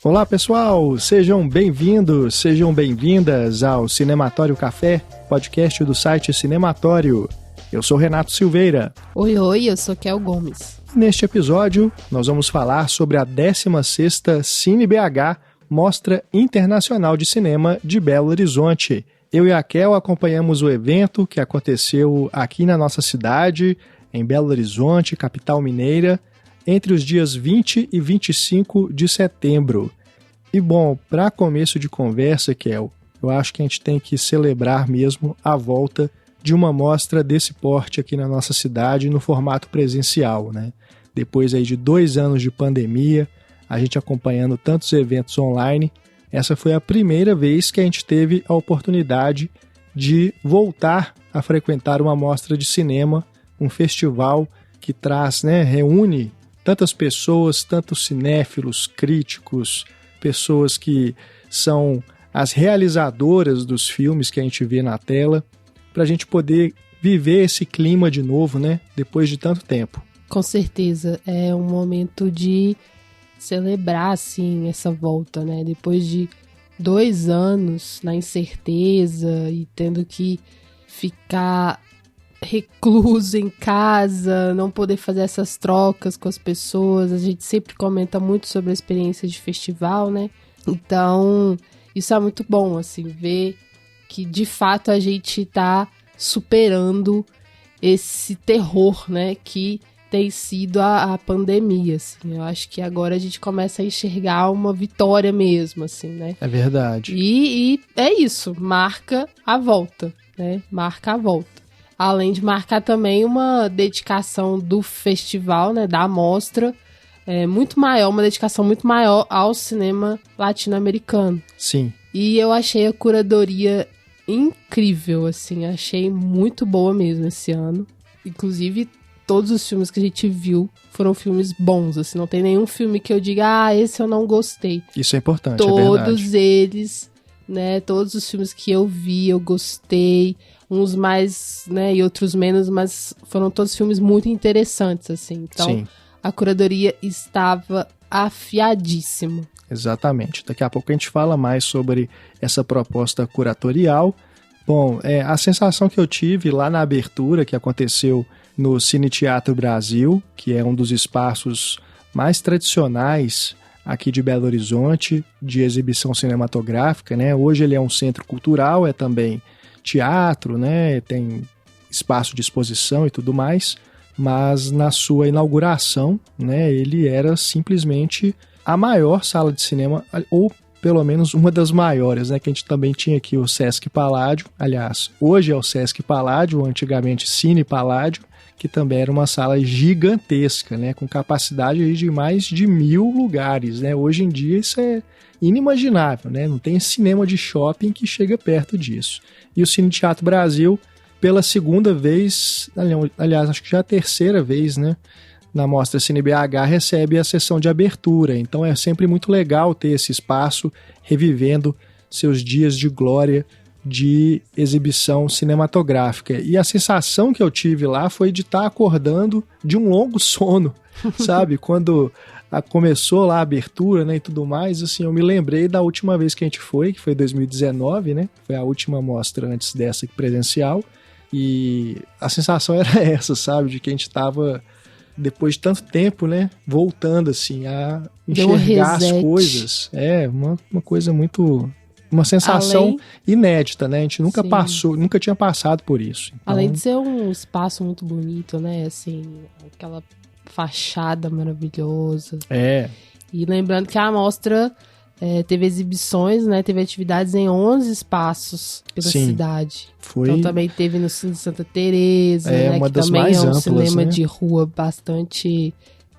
Olá pessoal, sejam bem-vindos, sejam bem-vindas ao Cinematório Café, podcast do site Cinematório. Eu sou Renato Silveira. Oi, eu sou Kel Gomes. Neste episódio, nós vamos falar sobre a 16ª CineBH, Mostra Internacional de Cinema de Belo Horizonte. Eu e a Kel acompanhamos o evento que aconteceu aqui na nossa cidade, em Belo Horizonte, capital mineira, entre os dias 20 e 25 de setembro. E bom, para começo de conversa, Kel, eu acho que a gente tem que celebrar mesmo a volta de uma mostra desse porte aqui na nossa cidade no formato presencial, né? Depois aí de 2 anos de pandemia, a gente acompanhando tantos eventos online, essa foi a primeira vez que a gente teve a oportunidade de voltar a frequentar uma mostra de cinema, um festival que traz, reúne tantas pessoas, tantos cinéfilos, críticos, pessoas que são as realizadoras dos filmes que a gente vê na tela, para a gente poder viver esse clima de novo, né? Depois de tanto tempo. Com certeza, é um momento de celebrar, assim, essa volta, né? Depois de 2 anos na incerteza e tendo que ficar recluso em casa, não poder fazer essas trocas com as pessoas. A gente sempre comenta muito sobre a experiência de festival, né? Então, isso é muito bom, assim, ver que de fato a gente tá superando esse terror, né, que tem sido a pandemia, assim. Eu acho que agora a gente começa a enxergar uma vitória mesmo, assim, né? É verdade. E é isso, marca a volta, né? Marca a volta. Além de marcar também uma dedicação do festival, né, da mostra, muito maior, uma dedicação muito maior ao cinema latino-americano. Sim. E eu achei a curadoria incrível, assim, achei muito boa mesmo esse ano. Inclusive, todos os filmes que a gente viu foram filmes bons, assim, não tem nenhum filme que eu diga, esse eu não gostei. Isso é importante, todos eles, né, todos os filmes que eu vi, eu gostei, uns mais, né, e outros menos, mas foram todos filmes muito interessantes, assim. Então, sim, a curadoria estava afiadíssima. Exatamente. Daqui a pouco a gente fala mais sobre essa proposta curatorial. Bom, a sensação que eu tive lá na abertura, que aconteceu no Cine Teatro Brasil, que é um dos espaços mais tradicionais aqui de Belo Horizonte, de exibição cinematográfica, né? Hoje ele é um centro cultural, é também teatro, né? Tem espaço de exposição e tudo mais, mas na sua inauguração, né, ele era simplesmente a maior sala de cinema, ou pelo menos uma das maiores, né? Que a gente também tinha aqui o Sesc Paládio, aliás, hoje é o Sesc Paládio, antigamente Cine Paládio, que também era uma sala gigantesca, né? Com capacidade aí de mais de 1.000 lugares, né? Hoje em dia isso é inimaginável, né? Não tem cinema de shopping que chega perto disso. E o Cine Teatro Brasil, pela segunda vez, aliás, acho que já a terceira vez, né? Na Mostra CineBH recebe a sessão de abertura, então é sempre muito legal ter esse espaço revivendo seus dias de glória de exibição cinematográfica. E a sensação que eu tive lá foi de estar acordando de um longo sono, sabe? Quando começou lá a abertura, né, e tudo mais, assim, eu me lembrei da última vez que a gente foi, que foi 2019, né? Foi a última mostra antes dessa presencial, e a sensação era essa, sabe? De que a gente estava, depois de tanto tempo, né, voltando assim a enxergar as coisas. É uma coisa muito, uma sensação inédita, né? A gente nunca nunca tinha passado por isso. Então, além de ser um espaço muito bonito, né? Assim, aquela fachada maravilhosa. E lembrando que a mostra teve exibições, né? Teve atividades em 11 espaços pela cidade. Então também teve no Cine Santa Teresa, né? Uma que das também mais é um amplas, cinema, né? de rua bastante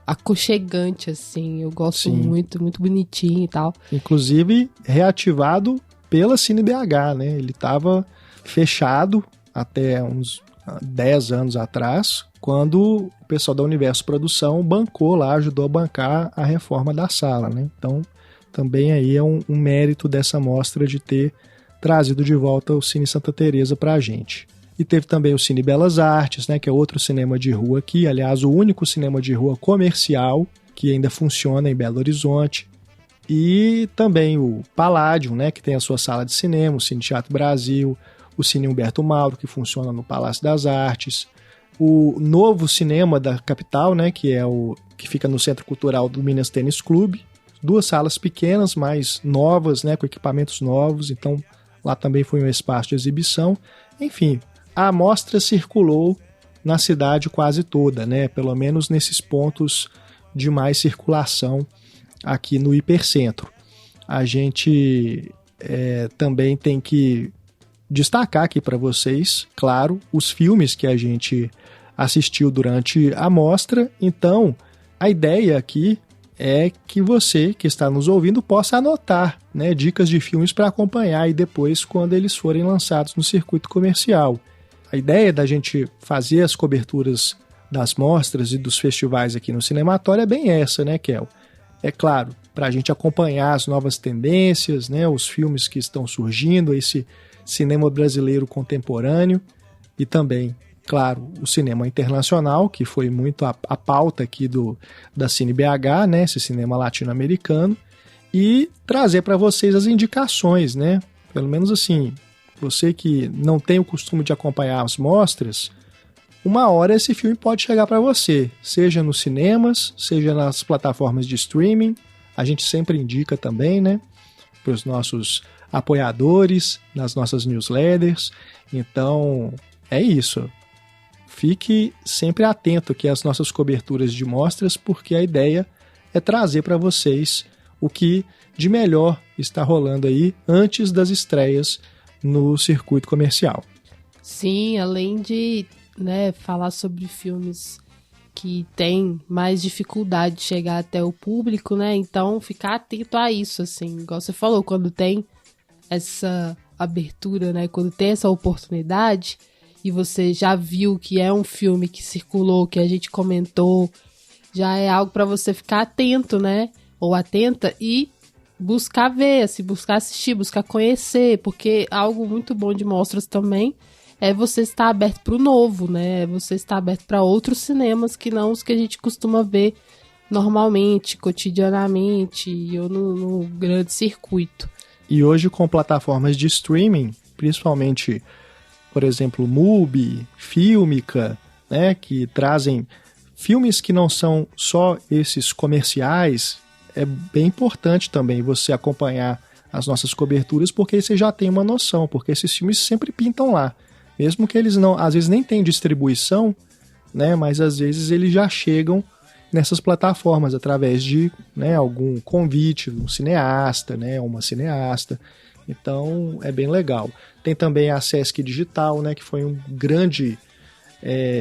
aconchegante, assim. Eu gosto muito, muito bonitinho e tal. Inclusive reativado pela CineBH, né? Ele estava fechado até uns 10 anos atrás, quando o pessoal da Universo Produção bancou lá, ajudou a bancar a reforma da sala, né? Então, também aí é um mérito dessa mostra de ter trazido de volta o Cine Santa Teresa para a gente. E teve também o Cine Belas Artes, né, que é outro cinema de rua aqui, aliás, o único cinema de rua comercial que ainda funciona em Belo Horizonte. E também o Palladium, né, que tem a sua sala de cinema, o Cine Teatro Brasil, o Cine Humberto Mauro, que funciona no Palácio das Artes, o novo cinema da capital, né, que fica no Centro Cultural do Minas Tênis Clube, 2 salas pequenas, mas novas, né, com equipamentos novos, então lá também foi um espaço de exibição. Enfim, a mostra circulou na cidade quase toda, né, pelo menos nesses pontos de mais circulação aqui no Hipercentro. A gente também tem que destacar aqui para vocês, claro, os filmes que a gente assistiu durante a mostra. Então, a ideia aqui é que você que está nos ouvindo possa anotar, né, dicas de filmes para acompanhar e depois quando eles forem lançados no circuito comercial. A ideia da gente fazer as coberturas das mostras e dos festivais aqui no Cinematório é bem essa, né, Kel? É claro, para a gente acompanhar as novas tendências, né, os filmes que estão surgindo, esse cinema brasileiro contemporâneo e também, claro, o cinema internacional, que foi muito a pauta aqui da Cine BH, né, esse cinema latino-americano, e trazer para vocês as indicações, né, pelo menos assim, você que não tem o costume de acompanhar as mostras, uma hora esse filme pode chegar para você, seja nos cinemas, seja nas plataformas de streaming. A gente sempre indica também, né, para os nossos apoiadores, nas nossas newsletters. Então, é isso. Fique sempre atento aqui às nossas coberturas de mostras, porque a ideia é trazer para vocês o que de melhor está rolando aí antes das estreias no circuito comercial. Sim, além de, né, falar sobre filmes que têm mais dificuldade de chegar até o público, né? Então, ficar atento a isso, assim, igual você falou, quando tem essa abertura, né? Quando tem essa oportunidade e você já viu que é um filme que circulou, que a gente comentou, já é algo para você ficar atento, né? Ou atenta e buscar ver, assim, buscar assistir, buscar conhecer, porque algo muito bom de mostras também é você estar aberto para o novo, né? Você estar aberto para outros cinemas que não os que a gente costuma ver normalmente, cotidianamente ou no grande circuito. E hoje com plataformas de streaming, principalmente, por exemplo, Mubi, Filmica, né, que trazem filmes que não são só esses comerciais, é bem importante também você acompanhar as nossas coberturas, porque aí você já tem uma noção, porque esses filmes sempre pintam lá. Mesmo que eles não, às vezes nem tenham distribuição, né, mas às vezes eles já chegam nessas plataformas através de, né, algum convite, um cineasta, né, uma cineasta. Então é bem legal. Tem também a Sesc Digital, né, que foi um grande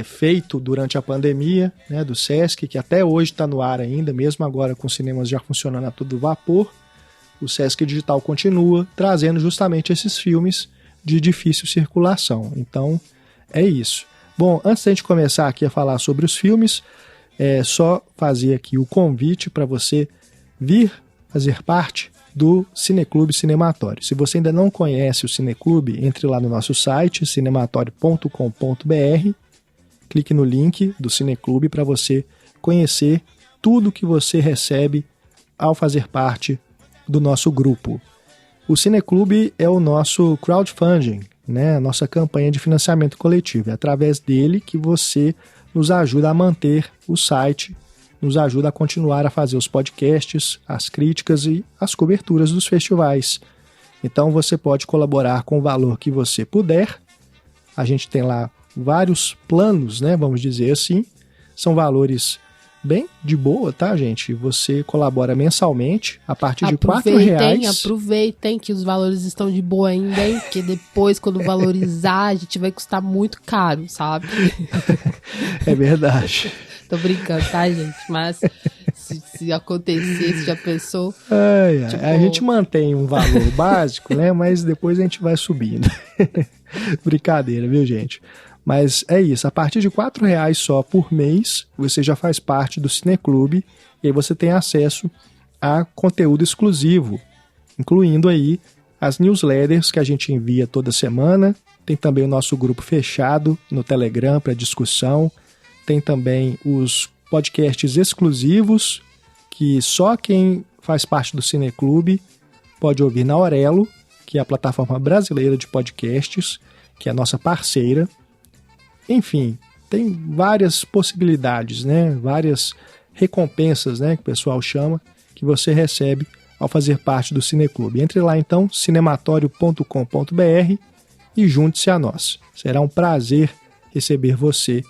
feito durante a pandemia, né, do Sesc, que até hoje está no ar ainda, mesmo agora com os cinemas já funcionando a todo vapor. O Sesc Digital continua trazendo justamente esses filmes de difícil circulação. Então, é isso. Bom, antes da gente começar aqui a falar sobre os filmes, é só fazer aqui o convite para você vir fazer parte do Cineclube Cinematório. Se você ainda não conhece o Cineclube, entre lá no nosso site, cinematório.com.br, clique no link do Cineclube para você conhecer tudo que você recebe ao fazer parte do nosso grupo. O Cineclube é o nosso crowdfunding, né? A nossa campanha de financiamento coletivo. É através dele que você nos ajuda a manter o site, nos ajuda a continuar a fazer os podcasts, as críticas e as coberturas dos festivais. Então você pode colaborar com o valor que você puder. A gente tem lá vários planos, né? Vamos dizer assim. São valores bem de boa, tá, gente? Você colabora mensalmente a partir de R$4. Aproveitem que os valores estão de boa ainda, hein? Porque depois, quando valorizar, a gente vai custar muito caro, sabe? É verdade. Tô brincando, tá, gente? Mas se acontecer, se já pensou... Tipo... A gente mantém um valor básico, né? Mas depois a gente vai subindo. Brincadeira, viu, gente? Mas é isso, a partir de R$4 só por mês, você já faz parte do Cineclube e aí você tem acesso a conteúdo exclusivo, incluindo aí as newsletters que a gente envia toda semana, tem também o nosso grupo fechado no Telegram para discussão, tem também os podcasts exclusivos, que só quem faz parte do Cineclube, pode ouvir na Aurelo, que é a plataforma brasileira de podcasts, que é a nossa parceira. Enfim, tem várias possibilidades, né? Várias recompensas, né, que o pessoal chama, que você recebe ao fazer parte do Cineclube. Entre lá então, cinematório.com.br e junte-se a nós. Será um prazer receber você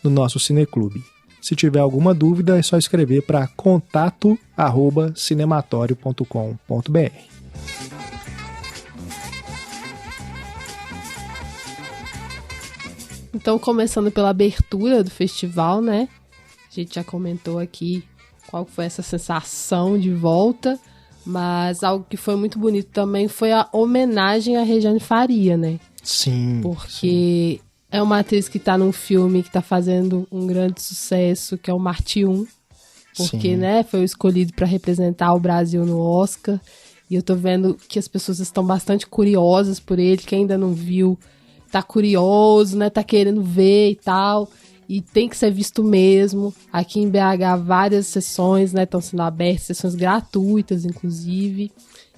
no nosso Cineclube. Se tiver alguma dúvida, é só escrever para contato@cinematório.com.br. Então, começando pela abertura do festival, né? A gente já comentou aqui qual foi essa sensação de volta, mas algo que foi muito bonito também foi a homenagem a Regiane Faria, né? Sim. Porque é uma atriz que tá num filme que tá fazendo um grande sucesso, que é o Marte 1. Porque, né, foi escolhido para representar o Brasil no Oscar. E eu tô vendo que as pessoas estão bastante curiosas por ele, que ainda não viu, tá curioso, né, tá querendo ver e tal. E tem que ser visto mesmo. Aqui em BH, várias sessões, né, estão sendo abertas, sessões gratuitas, inclusive.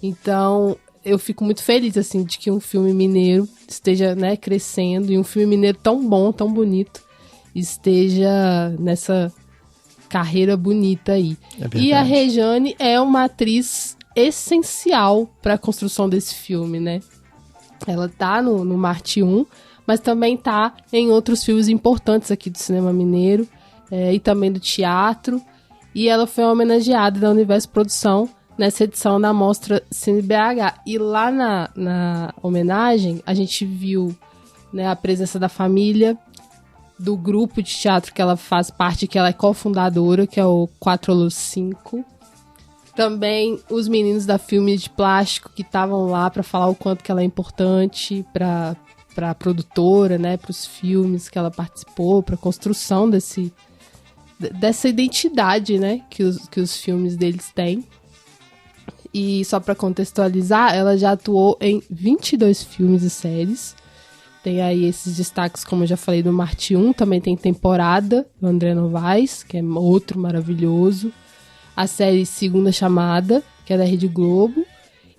Então, eu fico muito feliz, assim, de que um filme mineiro esteja, né, crescendo. E um filme mineiro tão bom, tão bonito, esteja nessa carreira bonita aí. E a Regiane é uma atriz essencial para a construção desse filme, né? Ela tá no Marte 1, mas também tá em outros filmes importantes aqui do cinema mineiro e também do teatro. E ela foi homenageada da Universo Produção nessa edição da Mostra Cine BH. E lá na homenagem, a gente viu, né, a presença da família, do grupo de teatro que ela faz parte, que ela é cofundadora, que é o 4Luz5. Também os meninos da Filme de Plástico, que estavam lá para falar o quanto que ela é importante para a produtora, né, para os filmes que ela participou, para a construção dessa identidade, né, que os filmes deles têm. E só para contextualizar, ela já atuou em 22 filmes e séries. Tem aí esses destaques, como eu já falei, do Marte 1, também tem Temporada, do André Novaes, que é outro maravilhoso. A série Segunda Chamada, que é da Rede Globo,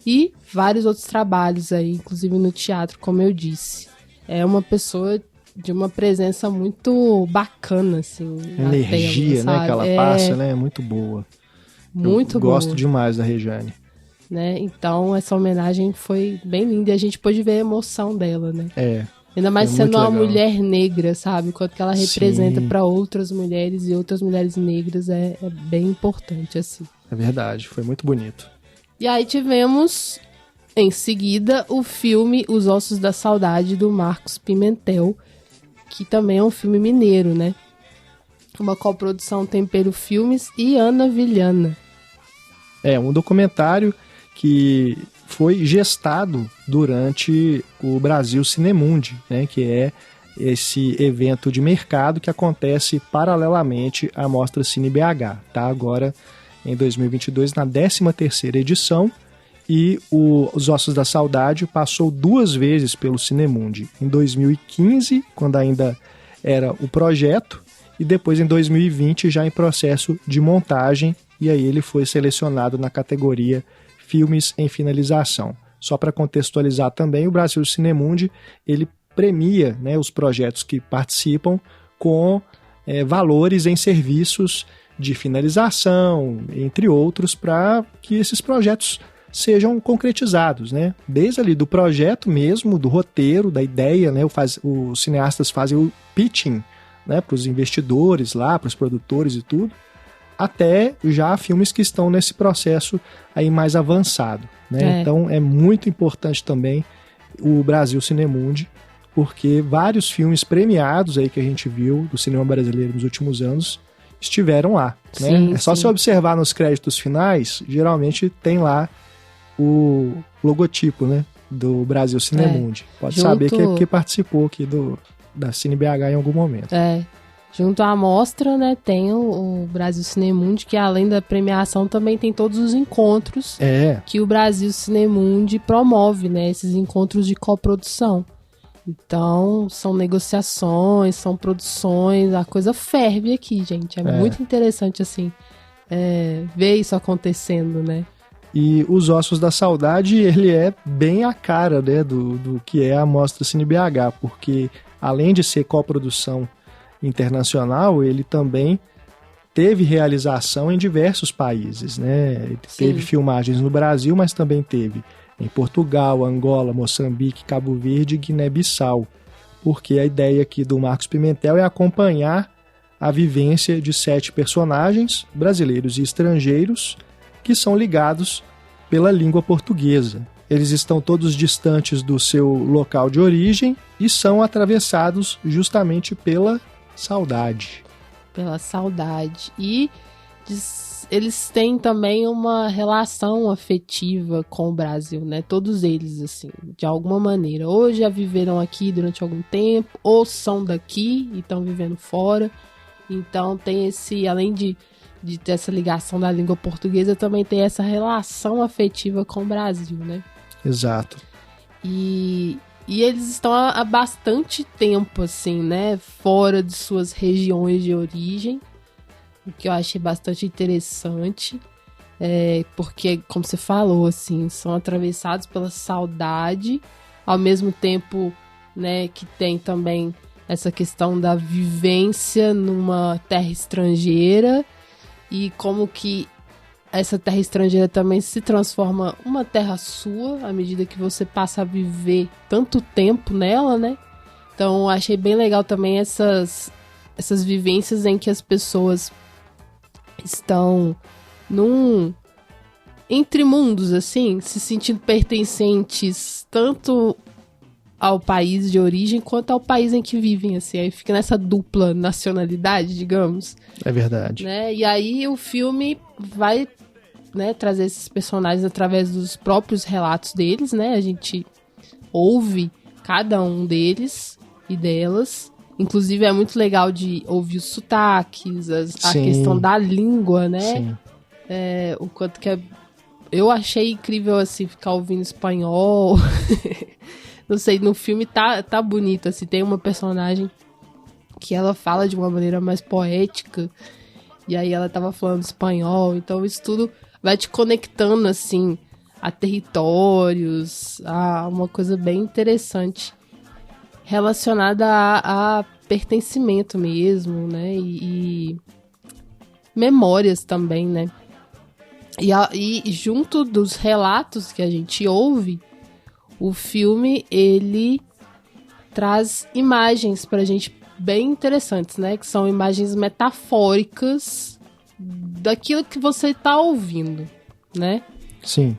e vários outros trabalhos aí, inclusive no teatro, como eu disse. É uma pessoa de uma presença muito bacana, assim. A energia, tela, né, que ela passa, né, é muito boa. Muito boa. Gosto demais da Regiane. Né? Então, essa homenagem foi bem linda e a gente pôde ver a emoção dela, né? Ainda mais sendo uma mulher negra, sabe? O quanto que ela representa para outras mulheres e outras mulheres negras é bem importante, assim. É verdade, foi muito bonito. E aí tivemos, em seguida, o filme Os Ossos da Saudade, do Marcos Pimentel, que também é um filme mineiro, né? Uma coprodução Tempero Filmes e Ana Vilhana. É um documentário que foi gestado durante o Brasil Cinemundi, né, que é esse evento de mercado que acontece paralelamente à Mostra Cine BH. Tá agora em 2022 na 13ª edição e Os Ossos da Saudade passou 2 vezes pelo Cinemundi. Em 2015, quando ainda era o projeto, e depois em 2020 já em processo de montagem, e aí ele foi selecionado na categoria Filmes em Finalização. Só para contextualizar também, o Brasil Cinemundi, ele premia, né, os projetos que participam com valores em serviços de finalização, entre outros, para que esses projetos sejam concretizados, né? Desde ali do projeto mesmo, do roteiro, da ideia, né? Os cineastas fazem o pitching, né, para os investidores lá, para os produtores e tudo, até já filmes que estão nesse processo aí mais avançado, né? Então é muito importante também o Brasil Cinemundi, porque vários filmes premiados aí que a gente viu do cinema brasileiro nos últimos anos estiveram lá, né? Sim, é só você observar nos créditos finais, geralmente tem lá o logotipo, né, do Brasil Cinemundi. Pode saber que participou aqui da Cine BH em algum momento. Junto à mostra, né, tem o Brasil Cinemundi, que além da premiação também tem todos os encontros que o Brasil Cinemundi promove, né, esses encontros de coprodução. Então, são negociações, são produções, a coisa ferve aqui, gente. É muito interessante, assim, ver isso acontecendo, né? E Os Ossos da Saudade, ele é bem a cara, né, do que é a Mostra Cine BH, porque além de ser coprodução internacional, ele também teve realização em diversos países, né? Ele teve filmagens no Brasil, mas também teve em Portugal, Angola, Moçambique, Cabo Verde e Guiné-Bissau, porque a ideia aqui do Marcos Pimentel é acompanhar a vivência de 7 personagens, brasileiros e estrangeiros, que são ligados pela língua portuguesa. Eles estão todos distantes do seu local de origem e são atravessados justamente pela saudade. Pela saudade. E eles têm também uma relação afetiva com o Brasil, né? Todos eles, assim, de alguma maneira. Ou já viveram aqui durante algum tempo, ou são daqui e estão vivendo fora. Então tem esse, além de ter essa ligação da língua portuguesa, também tem essa relação afetiva com o Brasil, né? Exato. E eles estão há bastante tempo, assim, né? Fora de suas regiões de origem, o que eu achei bastante interessante. Porque, como você falou, assim, são atravessados pela saudade, ao mesmo tempo, né, que tem também essa questão da vivência numa terra estrangeira e como que essa terra estrangeira também se transforma uma terra sua à medida que você passa a viver tanto tempo nela, né? Então, achei bem legal também essas vivências em que as pessoas estão entre mundos, assim, se sentindo pertencentes tanto ao país de origem quanto ao país em que vivem, assim. Aí fica nessa dupla nacionalidade, digamos. É verdade. Né? E aí o filme vai, né, trazer esses personagens através dos próprios relatos deles, né? A gente ouve cada um deles e delas. Inclusive é muito legal de ouvir os sotaques, a questão da língua, né? Sim. O quanto que eu achei incrível, assim, ficar ouvindo espanhol. Não sei, no filme tá bonito, assim, tem uma personagem que ela fala de uma maneira mais poética, e aí ela tava falando espanhol, então isso tudo vai te conectando, assim, a territórios, a uma coisa bem interessante relacionada a pertencimento mesmo, né, e memórias também, né. E junto dos relatos que a gente ouve, o filme, ele traz imagens pra gente bem interessantes, né? Que são imagens metafóricas daquilo que você tá ouvindo, né? Sim.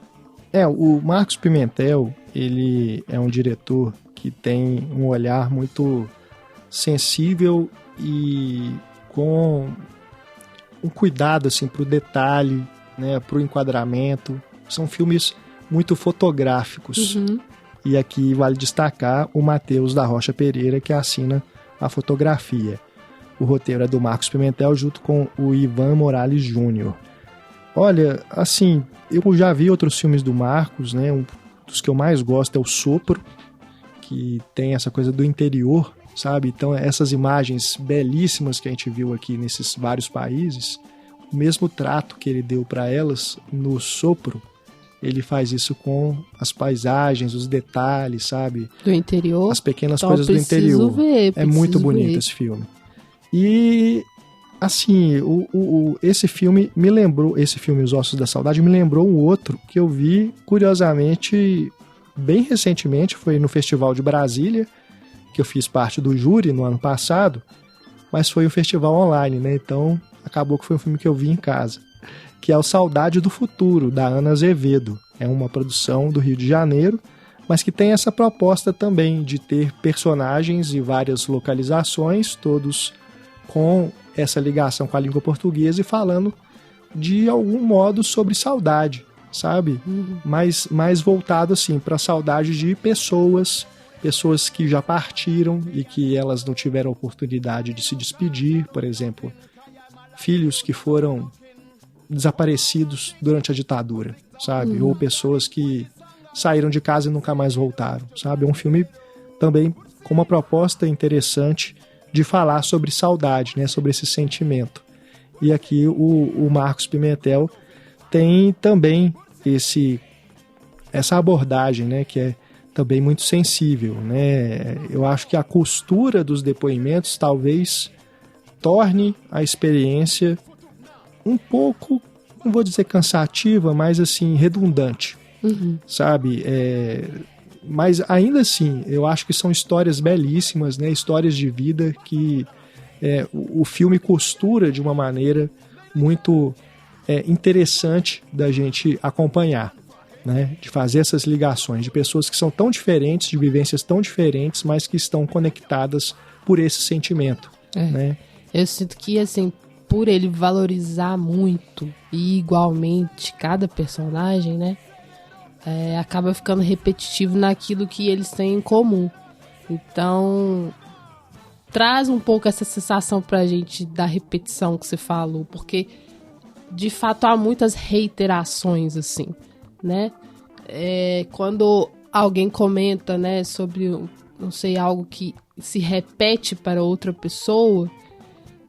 O Marcos Pimentel, ele é um diretor que tem um olhar muito sensível e com um cuidado, assim, pro detalhe, né? Pro enquadramento. São filmes muito fotográficos. Uhum. E aqui vale destacar o Matheus da Rocha Pereira, que assina a fotografia. O roteiro é do Marcos Pimentel, junto com o Ivan Morales Júnior. Olha, assim, eu já vi outros filmes do Marcos, né? Um dos que eu mais gosto é o Sopro, que tem essa coisa do interior, sabe? Então, essas imagens belíssimas que a gente viu aqui nesses vários países, o mesmo trato que ele deu para elas no Sopro, ele faz isso com as paisagens, os detalhes, sabe? Do interior. As pequenas coisas do interior. É muito bonito esse filme. E, assim, esse filme me lembrou, esse filme Os Ossos da Saudade, me lembrou um outro que eu vi, curiosamente, bem recentemente, foi no Festival de Brasília, que eu fiz parte do júri no ano passado, mas foi um festival online, né? Então, acabou que foi um filme que eu vi em casa, que é o Saudade do Futuro, da Ana Azevedo. É uma produção do Rio de Janeiro, mas que tem essa proposta também de ter personagens e várias localizações, todos com essa ligação com a língua portuguesa e falando de algum modo sobre saudade, sabe? Uhum. Mais voltado assim para a saudade de pessoas que já partiram e que elas não tiveram a oportunidade de se despedir, por exemplo, filhos que foram desaparecidos durante a ditadura, sabe? Ou pessoas que saíram de casa e nunca mais voltaram, sabe? É um filme também com uma proposta interessante de falar sobre saudade, né? Sobre esse sentimento. E aqui o Marcos Pimentel tem também essa abordagem, né, que é também muito sensível, né? Eu acho que a costura dos depoimentos talvez torne a experiência um pouco, não vou dizer cansativa, mas assim, redundante, sabe? Mas ainda assim, eu acho que são histórias belíssimas, né? Histórias de vida que o filme costura de uma maneira muito interessante da gente acompanhar, né? De fazer essas ligações de pessoas que são tão diferentes, de vivências tão diferentes, mas que estão conectadas por esse sentimento, né? Eu sinto que, assim, por ele valorizar muito e igualmente cada personagem, né? Acaba ficando repetitivo naquilo que eles têm em comum. Então, traz um pouco essa sensação pra gente da repetição que você falou, porque, de fato, há muitas reiterações, assim, né? Quando alguém comenta, né, sobre, não sei, algo que se repete para outra pessoa,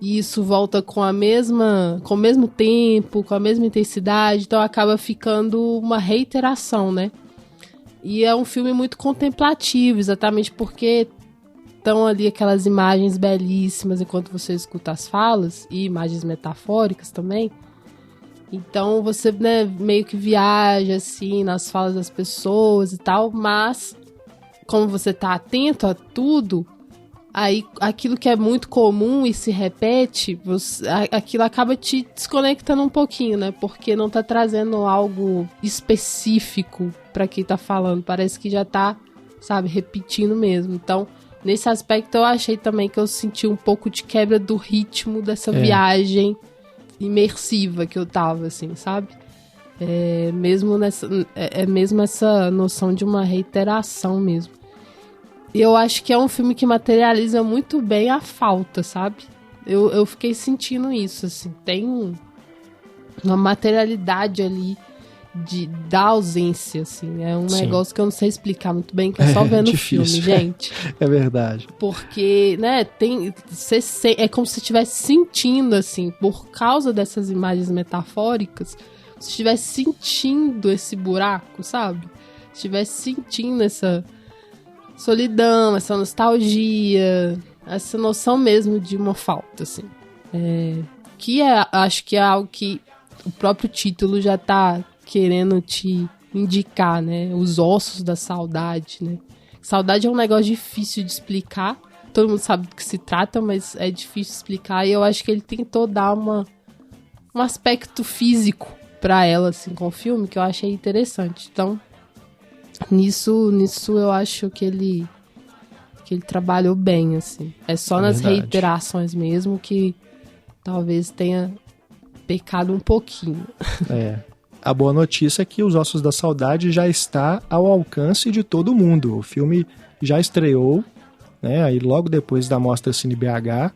e isso volta com o mesmo tempo, com a mesma intensidade, então acaba ficando uma reiteração, né? E é um filme muito contemplativo, exatamente porque estão ali aquelas imagens belíssimas enquanto você escuta as falas, e imagens metafóricas também. Então você, né, meio que viaja assim nas falas das pessoas e tal, mas como você tá atento a tudo, aí aquilo que é muito comum e se repete, aquilo acaba te desconectando um pouquinho, né? Porque não tá trazendo algo específico pra quem tá falando. Parece que já tá, sabe, repetindo mesmo. Então, nesse aspecto eu achei também que eu senti um pouco de quebra do ritmo dessa viagem imersiva que eu tava, assim, sabe? Mesmo essa noção de uma reiteração mesmo. E eu acho que é um filme que materializa muito bem a falta, sabe? Eu fiquei sentindo isso, assim. Tem uma materialidade ali da ausência, assim. É um negócio que eu não sei explicar muito bem, que é só vendo o filme, gente. É verdade. Porque, né, é como se você estivesse sentindo, assim, por causa dessas imagens metafóricas, você estivesse sentindo esse buraco, sabe? Estivesse sentindo essa solidão, essa nostalgia, essa noção mesmo de uma falta, assim. Acho que é algo que o próprio título já tá querendo te indicar, né? Os ossos da saudade, né? Saudade é um negócio difícil de explicar. Todo mundo sabe do que se trata, mas é difícil de explicar. E eu acho que ele tentou dar um aspecto físico pra ela, assim, com o filme, que eu achei interessante. Então, Nisso eu acho que ele trabalhou bem, assim. É só nas reiterações mesmo que talvez tenha pecado um pouquinho. A boa notícia é que Os Ossos da Saudade já está ao alcance de todo mundo. O filme já estreou, né? Aí logo depois da Mostra Cine BH,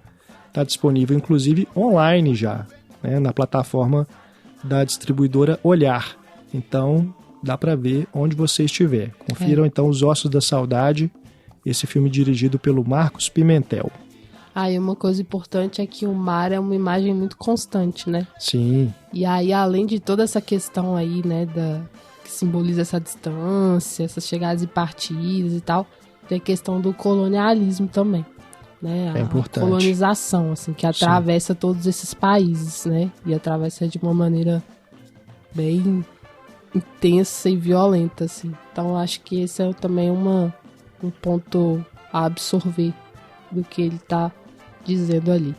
está disponível inclusive online já, né? Na plataforma da distribuidora Olhar. Então, dá para ver onde você estiver. Confiram então Os Ossos da Saudade, esse filme dirigido pelo Marcos Pimentel. E uma coisa importante é que o mar é uma imagem muito constante, né? Sim. E aí, além de toda essa questão aí, né, que simboliza essa distância, essas chegadas e partidas e tal, tem a questão do colonialismo também, né? É importante. A colonização, assim, que atravessa todos esses países, né? E atravessa de uma maneira bem intensa e violenta, assim. Então acho que esse é também um ponto a absorver do que ele tá dizendo ali.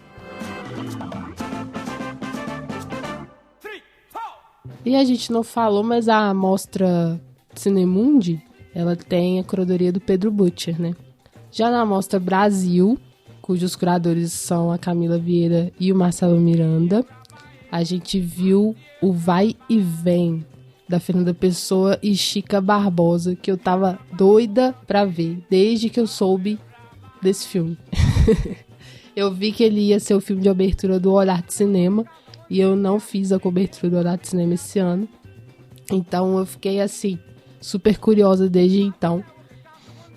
E a gente não falou, mas a mostra Cinemundi, ela tem a curadoria do Pedro Butcher, né? Já na mostra Brasil, cujos curadores são a Camila Vieira e o Marcelo Miranda, a gente viu o Vai e Vem, da Fernanda Pessoa e Chica Barbosa, que eu tava doida pra ver, desde que eu soube desse filme. Eu vi que ele ia ser o filme de abertura do Olhar de Cinema, e eu não fiz a cobertura do Olhar de Cinema esse ano. Então eu fiquei, assim, super curiosa desde então.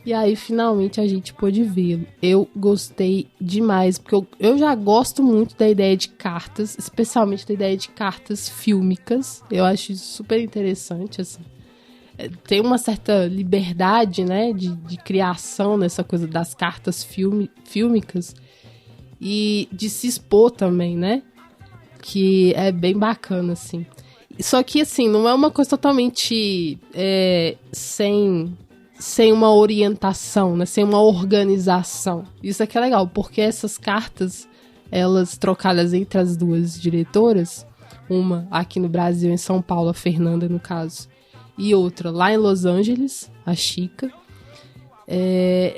E aí, finalmente, a gente pôde vê-lo. Eu gostei demais, porque eu já gosto muito da ideia de cartas, especialmente da ideia de cartas fílmicas. Eu acho isso super interessante, assim. Tem uma certa liberdade, né, de criação nessa coisa das cartas fílmicas e de se expor também, né, que é bem bacana, assim. Só que, assim, não é uma coisa totalmente sem uma orientação, né? Sem uma organização. Isso aqui é legal, porque essas cartas, elas trocadas entre as duas diretoras, uma aqui no Brasil, em São Paulo, a Fernanda, no caso, e outra lá em Los Angeles, a Chica,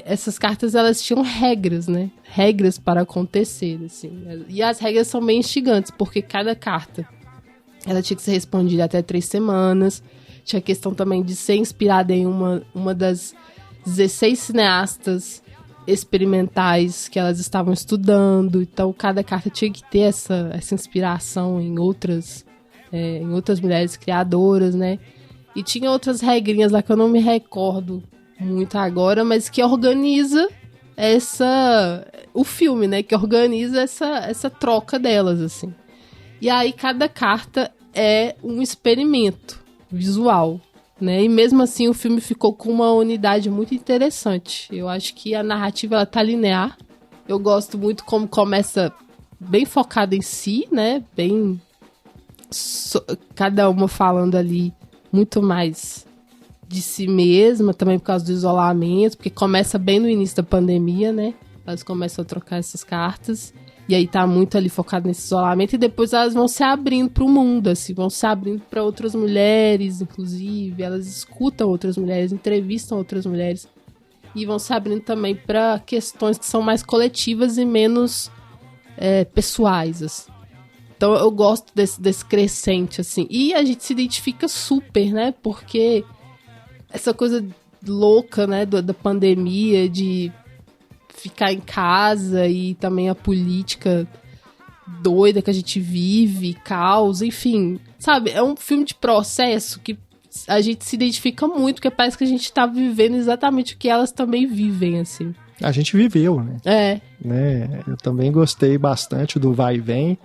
essas cartas, elas tinham regras, né? Regras para acontecer, assim. E as regras são bem instigantes, porque cada carta, ela tinha que ser respondida até 3 semanas. Tinha a questão também de ser inspirada em uma das 16 cineastas experimentais que elas estavam estudando. Então, cada carta tinha que ter essa inspiração em outras mulheres criadoras, né? E tinha outras regrinhas lá que eu não me recordo muito agora, mas que organiza o filme, né? Que organiza essa troca delas, assim. E aí, cada carta é um experimento visual, né? E mesmo assim o filme ficou com uma unidade muito interessante. Eu acho que a narrativa, ela tá linear. Eu gosto muito como começa bem focada em si, né? Bem cada uma falando ali muito mais de si mesma, também por causa do isolamento, porque começa bem no início da pandemia, né? Elas começam a trocar essas cartas. E aí tá muito ali focado nesse isolamento. E depois elas vão se abrindo pro mundo, assim. Vão se abrindo para outras mulheres, inclusive. Elas escutam outras mulheres, entrevistam outras mulheres. E vão se abrindo também para questões que são mais coletivas e menos pessoais, assim. Então eu gosto desse crescente, assim. E a gente se identifica super, né? Porque essa coisa louca, né? Da pandemia, de ficar em casa, e também a política doida que a gente vive, caos, enfim, sabe? É um filme de processo que a gente se identifica muito, porque parece que a gente tá vivendo exatamente o que elas também vivem, assim. A gente viveu, né? Né? Eu também gostei bastante do Vai e Vem.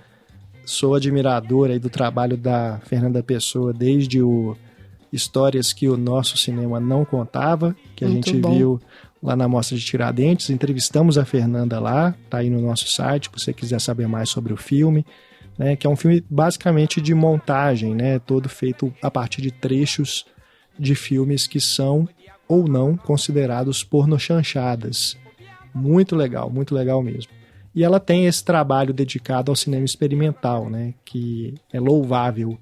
Sou admirador aí do trabalho da Fernanda Pessoa desde o Histórias que o Nosso Cinema Não Contava, que a Muito gente bom. viu lá na Mostra de Tiradentes. Entrevistamos a Fernanda lá, tá aí no nosso site, se você quiser saber mais sobre o filme, né, que é um filme basicamente de montagem, né, todo feito a partir de trechos de filmes que são ou não considerados pornochanchadas. Muito legal mesmo. E ela tem esse trabalho dedicado ao cinema experimental, né, que é louvável,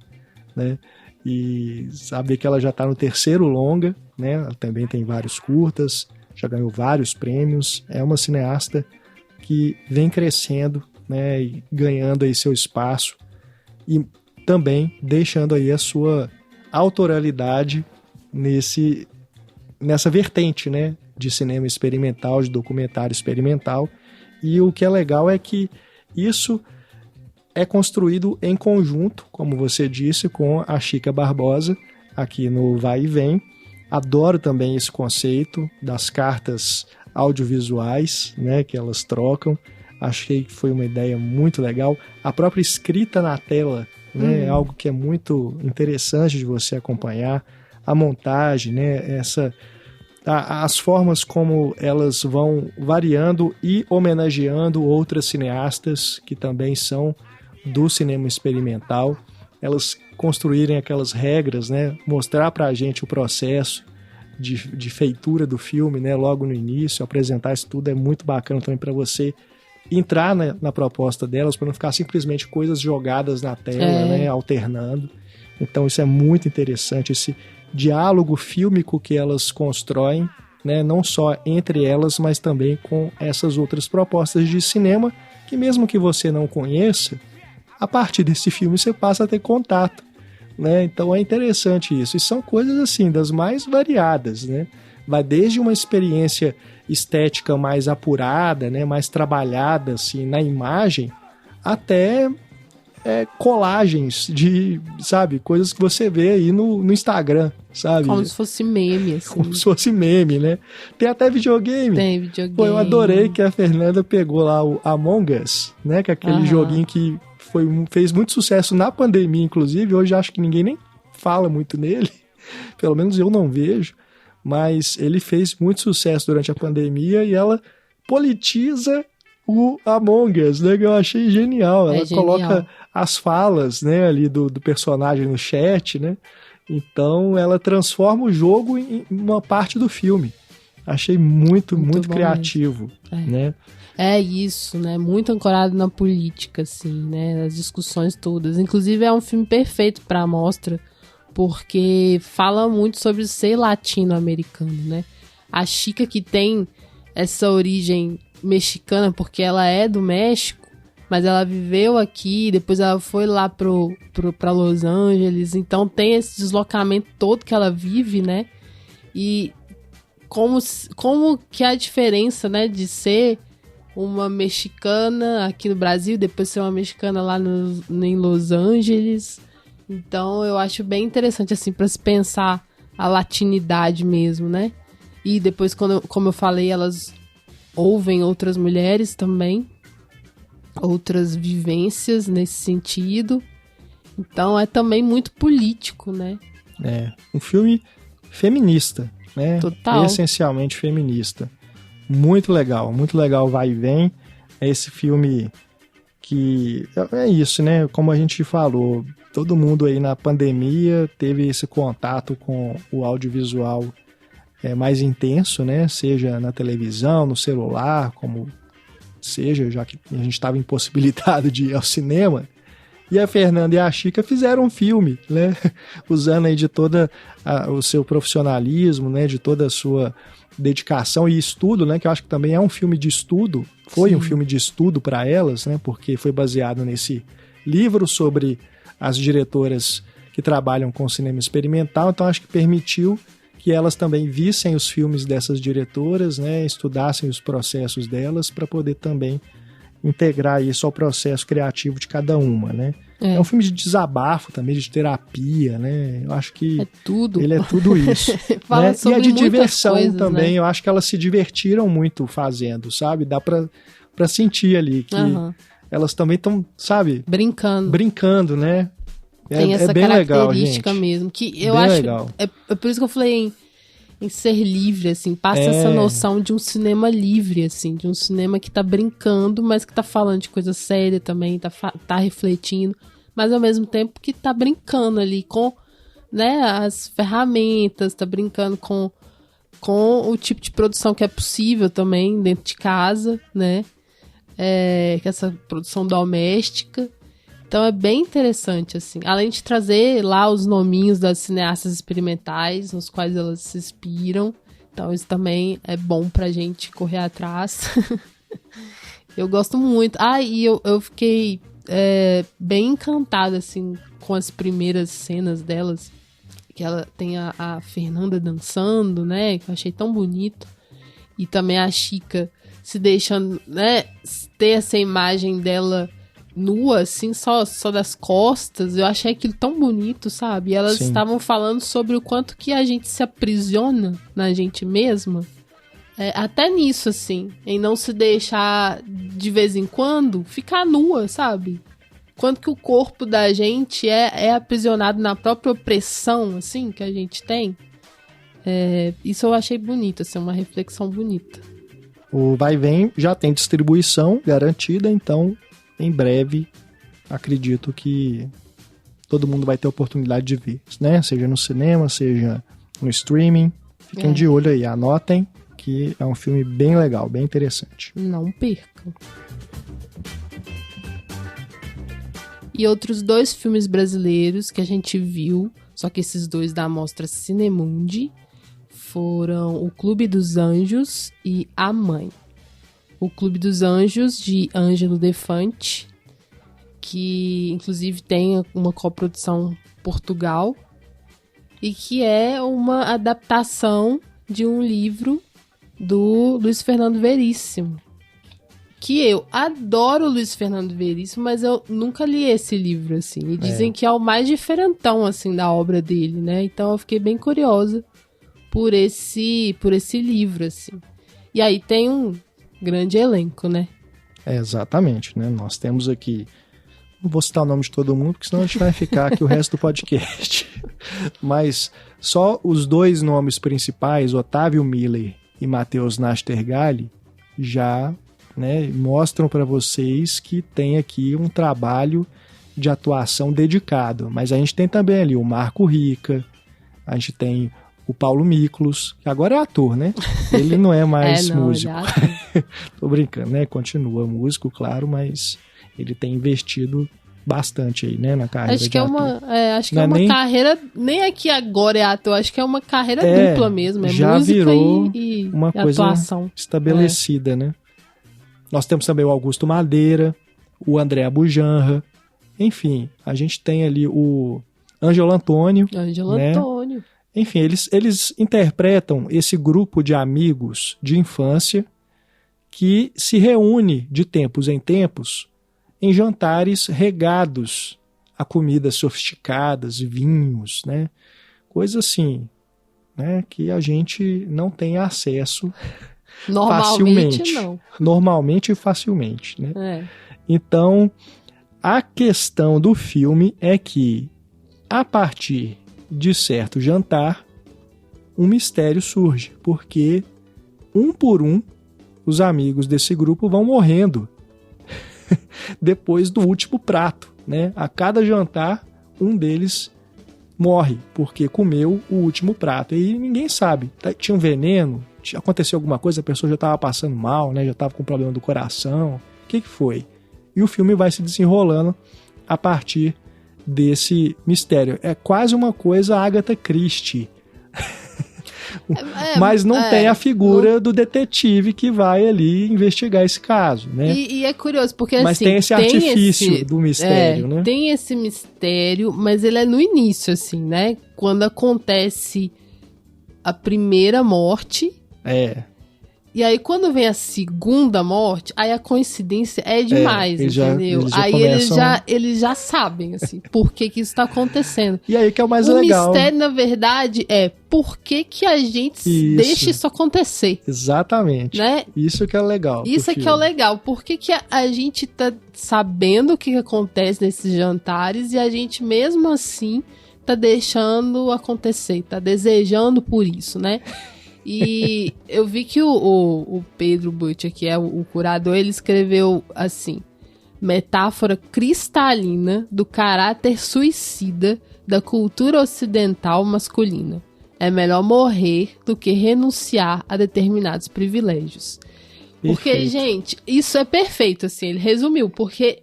né, e saber que ela já está no 3º longa, né, ela também tem vários curtas, já ganhou vários prêmios, é uma cineasta que vem crescendo, né, e ganhando aí seu espaço e também deixando aí a sua autoralidade nessa vertente, né, de cinema experimental, de documentário experimental. E o que é legal é que isso é construído em conjunto, como você disse, com a Chica Barbosa, aqui no Vai e Vem. Adoro também esse conceito das cartas audiovisuais, né, que elas trocam. Achei que foi uma ideia muito legal. A própria escrita na tela, né, é algo que é muito interessante de você acompanhar. A montagem, né, as formas como elas vão variando e homenageando outras cineastas que também são do cinema experimental. Elas construírem aquelas regras, né, mostrar pra gente o processo de feitura do filme, né, logo no início, apresentar isso tudo é muito bacana também para você entrar na proposta delas, para não ficar simplesmente coisas jogadas na tela, né, alternando. Então isso é muito interessante, esse diálogo fílmico que elas constroem, né, não só entre elas, mas também com essas outras propostas de cinema, que mesmo que você não conheça, a partir desse filme você passa a ter contato, né? Então é interessante isso. E são coisas assim, das mais variadas, né? Vai desde uma experiência estética mais apurada, né, mais trabalhada assim, na imagem, até colagens de, sabe, coisas que você vê aí no Instagram, sabe? Como se fosse meme, assim. Como se fosse meme, né? Tem até videogame. Tem videogame. Pô, eu adorei que a Fernanda pegou lá o Among Us, né? Que é aquele joguinho que fez muito sucesso na pandemia, inclusive. Hoje acho que ninguém nem fala muito nele. Pelo menos eu não vejo. Mas ele fez muito sucesso durante a pandemia e ela politiza o Among Us, né? Que eu achei genial. Ela coloca as falas, né, ali do personagem no chat, né? Então ela transforma o jogo em uma parte do filme. Achei muito criativo, né? É isso, né? Muito ancorado na política, assim, né? As discussões todas. Inclusive é um filme perfeito para a mostra, porque fala muito sobre ser latino-americano, né? A Chica, que tem essa origem mexicana, porque ela é do México, mas ela viveu aqui, depois ela foi lá pra Los Angeles, então tem esse deslocamento todo que ela vive, né? E como que é a diferença, né, de ser uma mexicana aqui no Brasil, depois ser uma mexicana lá em Los Angeles. Então eu acho bem interessante, assim, pra se pensar a latinidade mesmo, né? E depois, como eu falei, elas ouvem outras mulheres também, outras vivências nesse sentido. Então é também muito político, né? É, um filme feminista, né? Total. Essencialmente feminista. Muito legal, vai e vem. É esse filme que é isso, né? Como a gente falou, todo mundo aí na pandemia teve esse contato com o audiovisual mais intenso, né? Seja na televisão, no celular, como seja, já que a gente estava impossibilitado de ir ao cinema. E a Fernanda e a Chica fizeram um filme, né? Usando aí de todo o seu profissionalismo, né? De toda a sua dedicação e estudo, né? Que eu acho que também é um filme de estudo. Foi um filme de estudo para elas, né? Porque foi baseado nesse livro sobre as diretoras que trabalham com cinema experimental. Então acho que permitiu que elas também vissem os filmes dessas diretoras, né? Estudassem os processos delas para poder também integrar isso ao processo criativo de cada uma, né? É um filme de desabafo também, de terapia, né? Eu acho que ele é tudo isso. Fala né? sobre e é de diversão coisas, também, né? eu acho que elas se divertiram muito fazendo, sabe? Dá pra sentir ali que elas também estão, sabe? Brincando, né? Tem essa bem característica legal, mesmo, que eu bem acho... legal. É por isso que eu falei em ser livre, assim, passa essa noção de um cinema livre, assim, de um cinema que tá brincando, mas que tá falando de coisa séria também, tá refletindo, mas ao mesmo tempo que tá brincando ali com, né, as ferramentas, tá brincando com o tipo de produção que é possível também dentro de casa, né, que é essa produção doméstica. Então é bem interessante, assim. Além de trazer lá os nominhos das cineastas experimentais, nos quais elas se inspiram. Então isso também é bom pra gente correr atrás. Eu gosto muito. E eu fiquei bem encantada, assim, com as primeiras cenas delas. Que ela tem a Fernanda dançando, né? Que eu achei tão bonito. E também a Chica se deixando, né? Ter essa imagem dela nua, assim, só das costas. Eu achei aquilo tão bonito, sabe? E elas estavam falando sobre o quanto que a gente se aprisiona na gente mesma. Até nisso, assim, em não se deixar, de vez em quando, ficar nua, sabe? Quanto que o corpo da gente é aprisionado na própria opressão, assim, que a gente tem. Isso eu achei bonito, assim, uma reflexão bonita. O Vai e Vem já tem distribuição garantida, então em breve acredito que todo mundo vai ter oportunidade de ver, né? Seja no cinema, seja no streaming. Fiquem de olho aí, anotem que é um filme bem legal, bem interessante. Não percam. E outros 2 filmes brasileiros que a gente viu, só que esses 2 da Mostra Cinemundi, foram O Clube dos Anjos e A Mãe. O Clube dos Anjos, de Ângelo Defante, que inclusive tem uma coprodução Portugal, e que é uma adaptação de um livro do Luiz Fernando Veríssimo. que eu adoro o Luiz Fernando Veríssimo, mas eu nunca li esse livro, assim. E dizem que é o mais diferentão, assim, da obra dele, né? Então eu fiquei bem curiosa por esse livro, assim. E aí tem um grande elenco, né? Exatamente, né? Nós temos aqui... Não vou citar o nome de todo mundo, porque senão a gente vai ficar aqui o resto do podcast. Mas só os dois nomes principais, Otávio Miller e Matheus Nastergalli, já, né, mostram para vocês que tem aqui um trabalho de atuação dedicado. Mas a gente tem também ali o Marco Rica, a gente tem o Paulo Miklos, que agora é ator, né? Ele não é mais músico. Tô brincando, né? Continua músico, claro, mas ele tem investido bastante aí, né, na carreira acho que de ator. Acho que é uma carreira, nem aqui agora é ator, acho que é uma carreira dupla mesmo, já música virou e uma coisa atuação estabelecida, né? Nós temos também o Augusto Madeira, o André Abujanra, enfim, a gente tem ali o Ângelo Antônio. Né? Antônio. Enfim, eles interpretam esse grupo de amigos de infância que se reúne de tempos em tempos em jantares regados a comidas sofisticadas, vinhos, né? Coisa assim, né? Que a gente não tem acesso facilmente. Não. Normalmente e facilmente, né? É. Então, a questão do filme é que, a partir de certo jantar, um mistério surge, porque, um por um, os amigos desse grupo vão morrendo depois do último prato, né? A cada jantar, um deles morre, porque comeu o último prato. E ninguém sabe. Tinha um veneno? Aconteceu alguma coisa? A pessoa já estava passando mal, né? Já estava com problema do coração. O que foi? E o filme vai se desenrolando a partir desse mistério. É quase uma coisa Agatha Christie. Mas não tem a figura do detetive que vai ali investigar esse caso, né? E é curioso, porque mas assim... tem esse artifício do mistério, né? Tem esse mistério, mas ele é no início, assim, né? Quando acontece a primeira morte... E aí, quando vem a segunda morte, aí a coincidência é demais, entendeu? Aí eles já sabem, assim, por que isso tá acontecendo. E aí que é o mais legal. O mistério, na verdade, é por que a gente deixa isso acontecer. Exatamente. Né? Isso que é legal. Isso é que é o legal. Por que a gente tá sabendo o que acontece nesses jantares e a gente, mesmo assim, tá deixando acontecer, tá desejando por isso, né? E eu vi que o Pedro Butcher, que é o curador, ele escreveu assim: metáfora cristalina do caráter suicida da cultura ocidental masculina. É melhor morrer do que renunciar a determinados privilégios. Porque, Perfeito. gente, isso é perfeito, assim, ele resumiu, porque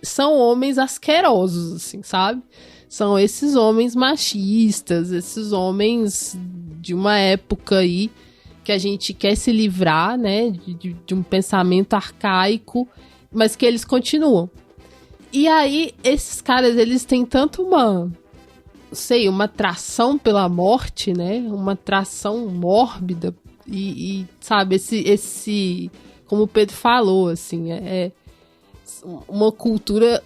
são homens asquerosos, assim, sabe? São esses homens machistas, esses homens de uma época aí que a gente quer se livrar, né, de um pensamento arcaico, mas que eles continuam. E aí, esses caras, eles têm tanto uma atração pela morte, né, uma atração mórbida e sabe, esse, como o Pedro falou, assim, é uma cultura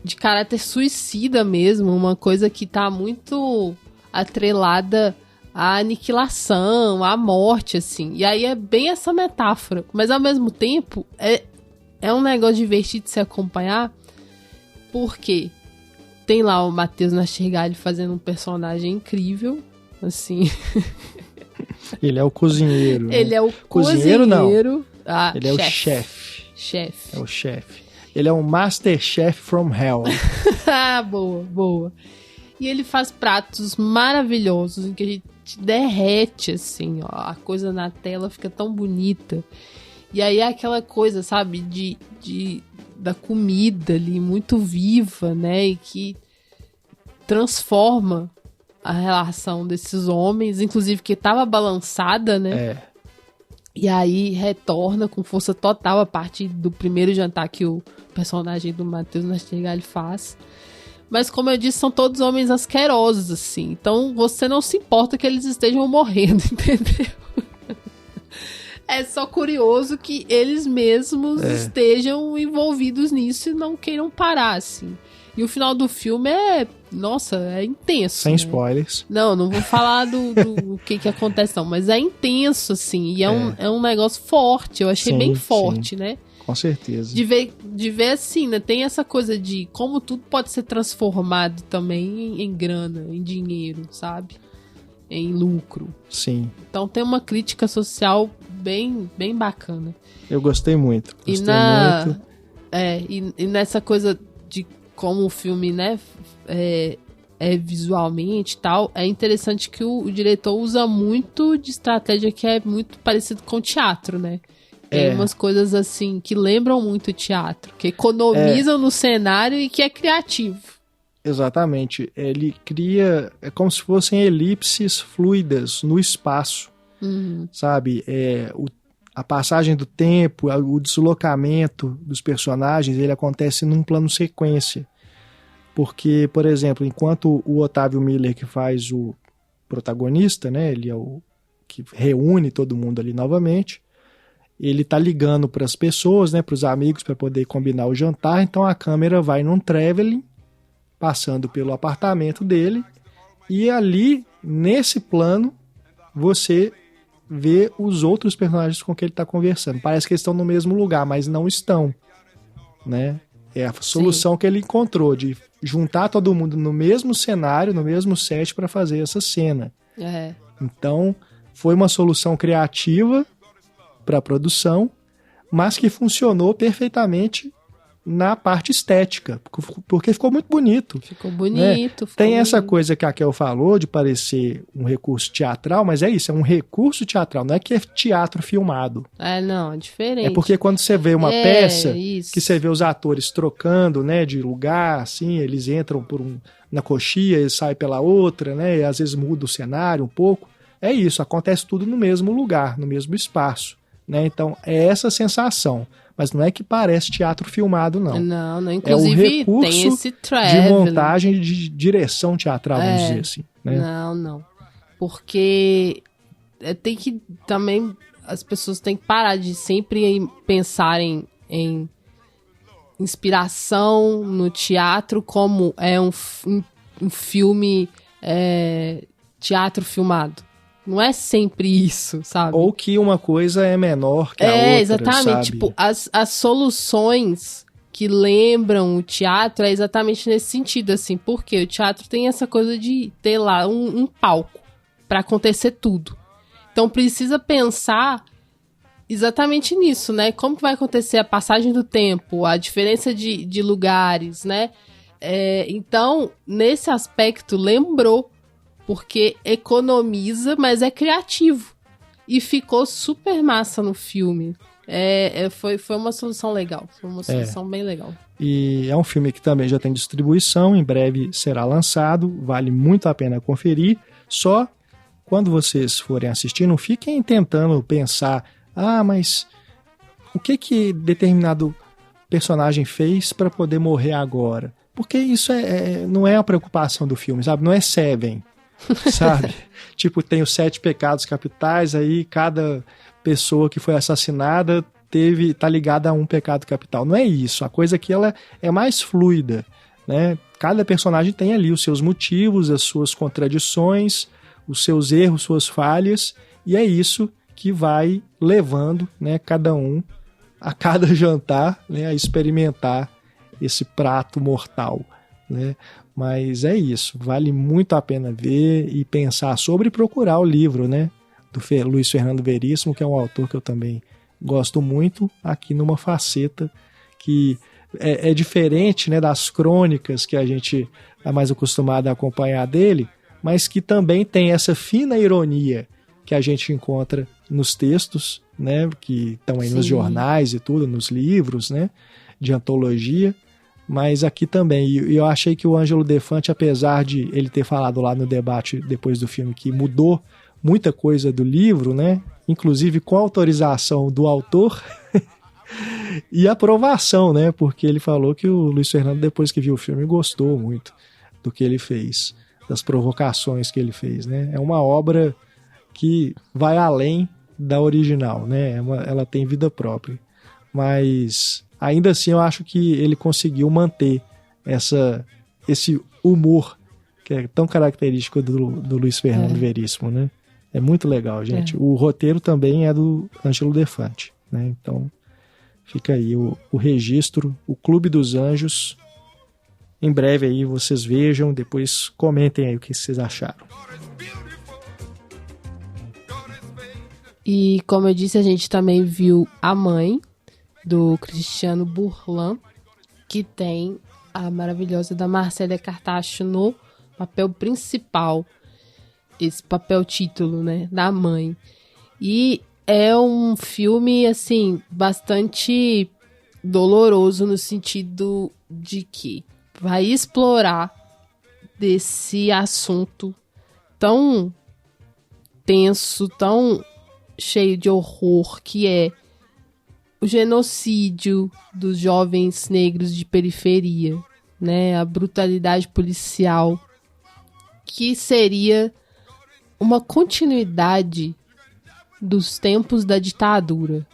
de caráter suicida mesmo, uma coisa que tá muito atrelada à aniquilação, à morte, assim. E aí é bem essa metáfora. Mas, ao mesmo tempo, é um negócio divertido de se acompanhar, porque tem lá o Matheus Nastergalli fazendo um personagem incrível, assim. Ele é o cozinheiro. Ele é o cozinheiro. Não. Ele é o chefe. Chefe. É o chefe. Ele é um Master Chef from Hell. Boa. E ele faz pratos maravilhosos, em que a gente derrete, assim, ó. A coisa na tela fica tão bonita. E aí é aquela coisa, sabe, da comida ali, muito viva, né? E que transforma a relação desses homens, inclusive que estava balançada, né? E aí retorna com força total a partir do primeiro jantar que o personagem do Matheus Nastergalli faz. Mas, como eu disse, são todos homens asquerosos, assim. Então, você não se importa que eles estejam morrendo, entendeu? É só curioso que eles mesmos estejam envolvidos nisso e não queiram parar, assim. E o final do filme nossa, é intenso. Sem spoilers. Não vou falar do que acontece não, mas é intenso, assim, e é um negócio forte, eu achei bem forte, né? Com certeza. De ver assim, né? Tem essa coisa de como tudo pode ser transformado também em grana, em dinheiro, sabe? Em lucro. Sim. Então tem uma crítica social bem bacana. Eu gostei muito. Muito. E nessa coisa de como o filme, né, é visualmente e tal, é interessante que o diretor usa muito de estratégia que é muito parecido com o teatro, né? Tem umas coisas assim que lembram muito o teatro, que economizam no cenário e que é criativo. Exatamente. Ele cria, é como se fossem elipses fluidas no espaço, sabe? A passagem do tempo, o deslocamento dos personagens, ele acontece num plano sequência. Porque, por exemplo, enquanto o Otávio Miller, que faz o protagonista, né? Ele é o que reúne todo mundo ali novamente, ele tá ligando para as pessoas, né, para os amigos, para poder combinar o jantar. Então a câmera vai num traveling, passando pelo apartamento dele, e ali, nesse plano, você vê os outros personagens com quem ele está conversando. Parece que eles estão no mesmo lugar, mas não estão, né? É a solução que ele encontrou, de juntar todo mundo no mesmo cenário, no mesmo set, para fazer essa cena. Então, foi uma solução criativa para a produção, mas que funcionou perfeitamente na parte estética, porque ficou muito bonito. Ficou bonito. Né? Tem essa coisa que a Kel falou de parecer um recurso teatral, mas é isso, é um recurso teatral, não é que é teatro filmado. Não, é diferente. É porque quando você vê uma peça, que você vê os atores trocando, né, de lugar, assim, eles entram na coxia e saem pela outra, né, e às vezes muda o cenário um pouco. É isso, acontece tudo no mesmo lugar, no mesmo espaço. Né? Então, é essa sensação. Mas não é que parece teatro filmado, não. Não, inclusive é o recurso tem esse de montagem, de direção teatral, vamos dizer assim. Né? Não. Porque tem que também, as pessoas têm que parar de sempre pensarem em inspiração no teatro como um filme teatro filmado. Não é sempre isso, sabe? Ou que uma coisa é menor que a outra, exatamente. Sabe? Tipo, as soluções que lembram o teatro é exatamente nesse sentido, assim. Porque o teatro tem essa coisa de ter lá um palco para acontecer tudo. Então precisa pensar exatamente nisso, né? Como que vai acontecer a passagem do tempo, a diferença de lugares, né? Então, nesse aspecto, lembrou. Porque economiza, mas é criativo. E ficou super massa no filme. Foi uma solução legal. Foi uma solução bem legal. E é um filme que também já tem distribuição. Em breve será lançado. Vale muito a pena conferir. Só quando vocês forem assistir, não fiquem tentando pensar: mas o que determinado personagem fez para poder morrer agora? Porque isso não é a preocupação do filme, sabe? Não é Seven. Sabe? Tipo, tem os 7 pecados capitais, aí cada pessoa que foi assassinada tá ligada a um pecado capital. Não é isso. A coisa aqui ela é mais fluida, né? Cada personagem tem ali os seus motivos, as suas contradições, os seus erros, suas falhas, e é isso que vai levando, né, cada um a cada jantar, né, a experimentar esse prato mortal, né? Mas é isso, vale muito a pena ver e pensar sobre e procurar o livro, né, do Luiz Fernando Veríssimo, que é um autor que eu também gosto muito, aqui numa faceta que é diferente, né, das crônicas que a gente é mais acostumado a acompanhar dele, mas que também tem essa fina ironia que a gente encontra nos textos, né, que estão aí nos jornais e tudo, nos livros, né, de antologia. Mas aqui também, e eu achei que o Ângelo Defante, apesar de ele ter falado lá no debate depois do filme que mudou muita coisa do livro, né, inclusive com autorização do autor e aprovação, né, porque ele falou que o Luiz Fernando, depois que viu o filme, gostou muito do que ele fez, das provocações que ele fez, né. É uma obra que vai além da original, né? Ela tem vida própria. Mas ainda assim eu acho que ele conseguiu manter esse humor que é tão característico do Luiz Fernando Veríssimo, né? É muito legal, gente. O roteiro também é do Ângelo Defante, né? Então fica aí o registro, o Clube dos Anjos. Em breve aí vocês vejam, depois comentem aí o que vocês acharam. E como eu disse, a gente também viu A Mãe, do Cristiano Burlan, que tem a maravilhosa da Marcélia Cartacho no papel principal, esse papel título, né, da mãe. E é um filme, assim, bastante doloroso no sentido de que vai explorar desse assunto tão tenso, tão cheio de horror, que é o genocídio dos jovens negros de periferia, né? A brutalidade policial, que seria uma continuidade dos tempos da ditadura,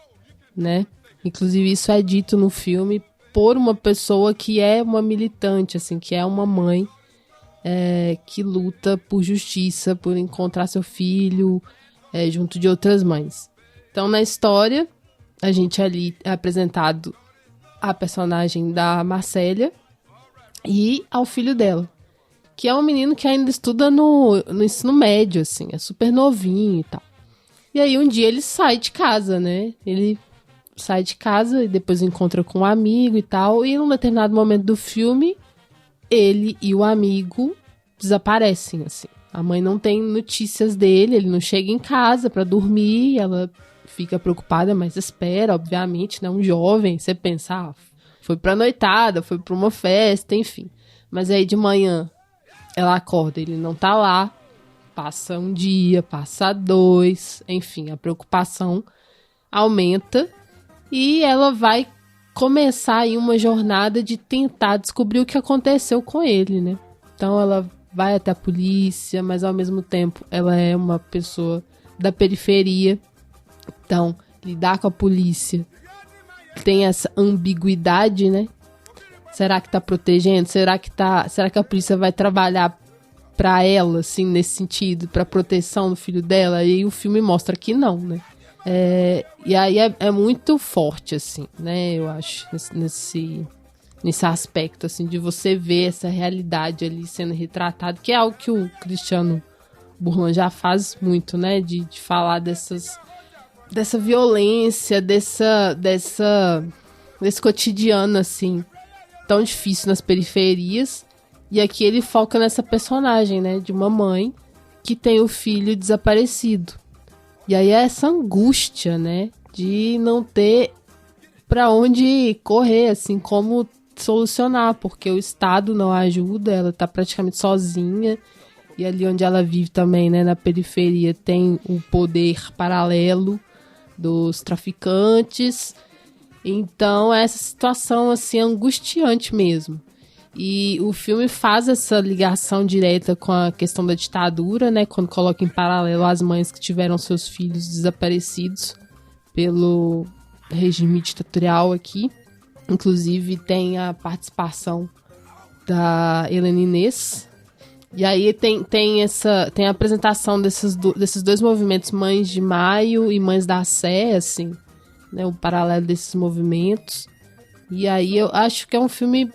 né? Inclusive isso é dito no filme por uma pessoa que é uma militante, assim, que é uma mãe que luta por justiça, por encontrar seu filho junto de outras mães. Então, na história, a gente ali é apresentado a personagem da Marcélia e ao filho dela, que é um menino que ainda estuda no ensino médio, assim, é super novinho e tal. E aí um dia ele sai de casa, né? Ele sai de casa e depois encontra com um amigo e tal, e num determinado momento do filme, ele e o amigo desaparecem, assim. A mãe não tem notícias dele, ele não chega em casa pra dormir, ela fica preocupada, mas espera, obviamente, né? Um jovem, você pensa, foi pra noitada, foi pra uma festa, enfim. Mas aí de manhã ela acorda, ele não tá lá, passa um dia, passa 2, enfim, a preocupação aumenta e ela vai começar aí uma jornada de tentar descobrir o que aconteceu com ele, né? Então ela vai até a polícia, mas ao mesmo tempo ela é uma pessoa da periferia. Então, lidar com a polícia tem essa ambiguidade, né? Será que tá protegendo? Será que a polícia vai trabalhar pra ela, assim, nesse sentido, pra proteção do filho dela? E o filme mostra que não, né? E aí é muito forte, assim, né? Eu acho, nesse aspecto, assim, de você ver essa realidade ali sendo retratada, que é algo que o Cristiano Burlan já faz muito, né? De falar dessa violência, desse cotidiano, assim, tão difícil nas periferias. E aqui ele foca nessa personagem, né? De uma mãe que tem o filho desaparecido. E aí é essa angústia, né? De não ter pra onde correr, assim, como solucionar, porque o Estado não ajuda, ela tá praticamente sozinha. E ali onde ela vive também, né? Na periferia, tem o poder paralelo dos traficantes. Então é essa situação, assim, angustiante mesmo. E o filme faz essa ligação direta com a questão da ditadura, né? Quando coloca em paralelo as mães que tiveram seus filhos desaparecidos pelo regime ditatorial aqui. Inclusive tem a participação da Helena Inês. E aí tem a apresentação desses dois movimentos, Mães de Maio e Mães da Sé, assim, né? O paralelo desses movimentos. E aí eu acho que é um filme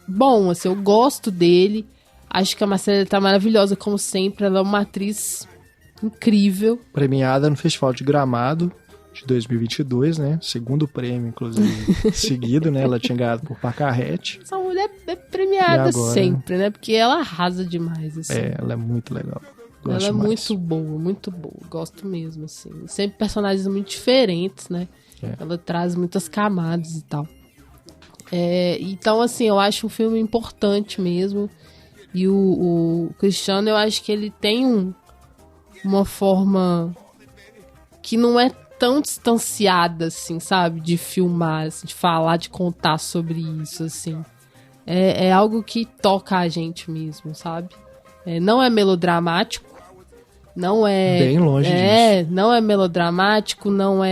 bom, assim, eu gosto dele. Acho que a Marcélia tá maravilhosa, como sempre. Ela é uma atriz incrível. Premiada no Festival de Gramado de 2022, né? Segundo prêmio, inclusive, seguido, né? Ela tinha ganhado por Pacarrete. Essa mulher é premiada agora, sempre, né? Porque ela arrasa demais, assim. Ela é muito legal. Ela é muito boa, muito boa. Gosto mesmo, assim. Sempre personagens muito diferentes, né? Ela traz muitas camadas e tal. Então, assim, eu acho um filme importante mesmo. E o Cristiano, eu acho que ele tem uma forma que não é tão distanciada, assim, sabe? De filmar, assim, de falar, de contar sobre isso, assim. É algo que toca a gente mesmo, sabe? Não é melodramático. Não é... Bem longe disso. Não é melodramático, não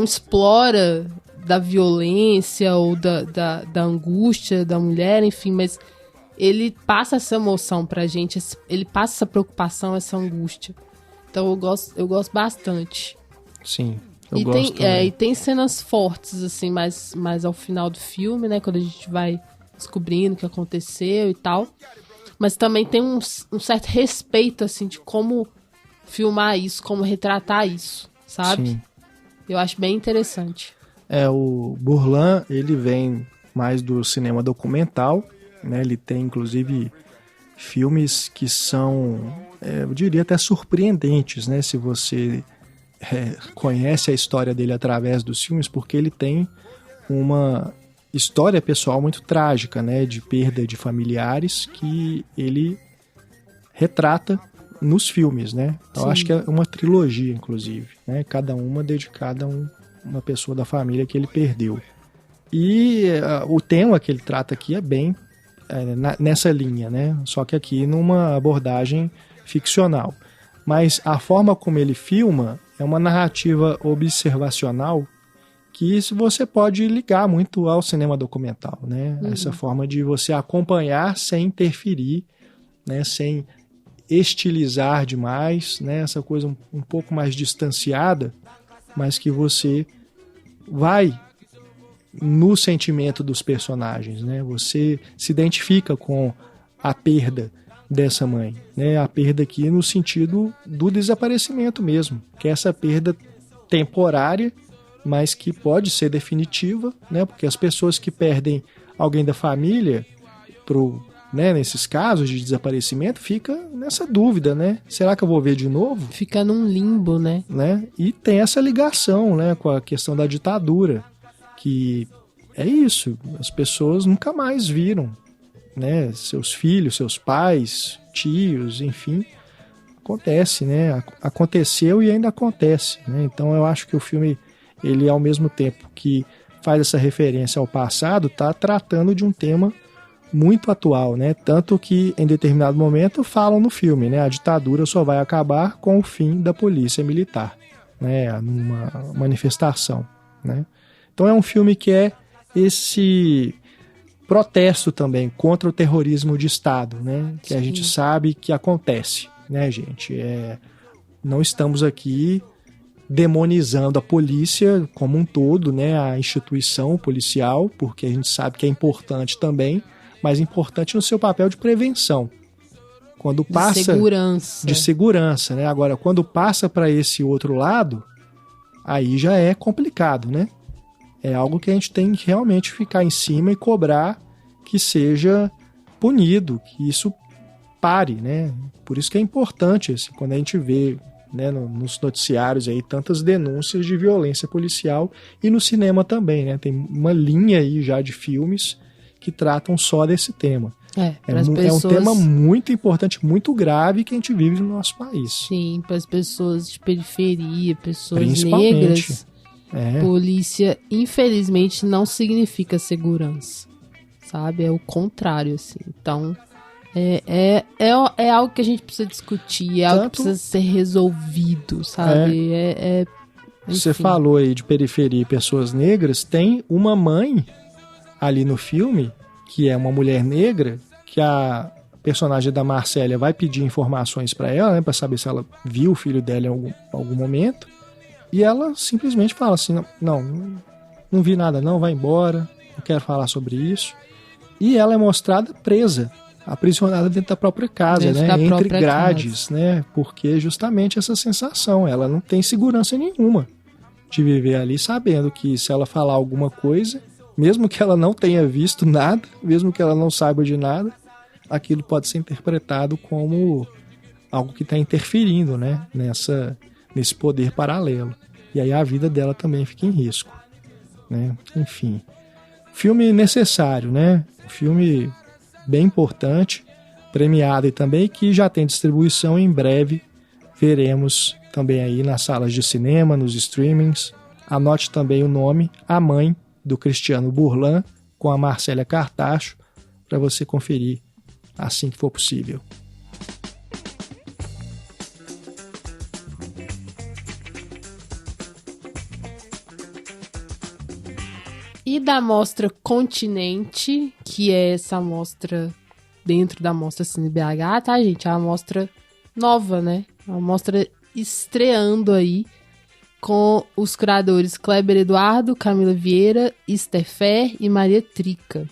explora da violência ou da angústia da mulher, enfim, mas ele passa essa emoção pra gente, ele passa essa preocupação, essa angústia. Então eu gosto bastante. Sim, eu gosto também. E tem cenas fortes, assim, mais ao final do filme, né, quando a gente vai descobrindo o que aconteceu e tal. Mas também tem um certo respeito, assim, de como filmar isso, como retratar isso, sabe? Sim. Eu acho bem interessante. O Burlan, ele vem mais do cinema documental, né? Ele tem, inclusive, filmes que são, eu diria até surpreendentes, né? Se você conhece a história dele através dos filmes, porque ele tem uma história pessoal muito trágica, né? De perda de familiares que ele retrata nos filmes, né? Eu acho que é uma trilogia, inclusive, né? Cada uma dedicada a uma pessoa da família que ele perdeu. E o tema que ele trata aqui é bem nessa linha, né? Só que aqui numa abordagem ficcional. Mas a forma como ele filma é uma narrativa observacional que você pode ligar muito ao cinema documental, né? Essa forma de você acompanhar sem interferir, né? Sem estilizar demais, né? Essa coisa um pouco mais distanciada, mas que você vai no sentimento dos personagens, né? Você se identifica com a perda dessa mãe, né? A perda aqui no sentido do desaparecimento mesmo, que é essa perda temporária, mas que pode ser definitiva, né? Porque as pessoas que perdem alguém da família nesses casos de desaparecimento, fica nessa dúvida, né? Será que eu vou ver de novo? Fica num limbo, né? E tem essa ligação, né, com a questão da ditadura, que é isso, as pessoas nunca mais viram, né, seus filhos, seus pais, tios, enfim, acontece, né? Aconteceu e ainda acontece, né? Então eu acho que o filme, ele ao mesmo tempo que faz essa referência ao passado, está tratando de um tema muito atual, né? Tanto que em determinado momento falam no filme, né? A ditadura só vai acabar com o fim da polícia militar, né? Numa manifestação, né? Então é um filme que é esse protesto também contra o terrorismo de Estado, né? Que a gente sabe que acontece, né, gente? Não estamos aqui demonizando a polícia como um todo, né? A instituição policial, porque a gente sabe que é importante também, mas importante no seu papel de prevenção. Quando passa de segurança, né? Agora, quando passa para esse outro lado, aí já é complicado, né? É algo que a gente tem que realmente ficar em cima e cobrar que seja punido, que isso pare, né? Por isso que é importante, assim, quando a gente vê, né, nos noticiários aí tantas denúncias de violência policial, e no cinema também, né? Tem uma linha aí já de filmes que tratam só desse tema. É um tema muito importante, muito grave que a gente vive no nosso país. Sim, para as pessoas de periferia, pessoas negras, polícia, infelizmente, não significa segurança, sabe? É o contrário, assim. Então, é algo que a gente precisa discutir, é algo que precisa ser resolvido, sabe? Você falou aí de periferia e pessoas negras, tem uma mãe ali no filme, que é uma mulher negra, que a personagem da Marcélia vai pedir informações para ela, né, para saber se ela viu o filho dela em algum momento, e ela simplesmente fala assim, não vi nada não, vai embora, não quero falar sobre isso. E ela é mostrada presa, aprisionada dentro da própria casa, né, entre grades, né, porque justamente essa sensação, ela não tem segurança nenhuma de viver ali sabendo que se ela falar alguma coisa, mesmo que ela não tenha visto nada, mesmo que ela não saiba de nada, aquilo pode ser interpretado como algo que está interferindo, né, nesse poder paralelo. E aí a vida dela também fica em risco, né? Enfim, filme necessário, né? Filme bem importante, premiado e também que já tem distribuição em breve. Veremos também aí nas salas de cinema, nos streamings. Anote também o nome, A Mãe, do Cristiano Burlan, com a Marcélia Cartacho, para você conferir assim que for possível. da Mostra Continente, que é essa mostra dentro da Mostra Cine BH, tá, gente? É uma mostra nova, né? Uma mostra estreando aí com os curadores Kleber Eduardo, Camila Vieira, Esther Fer e Maria Trica.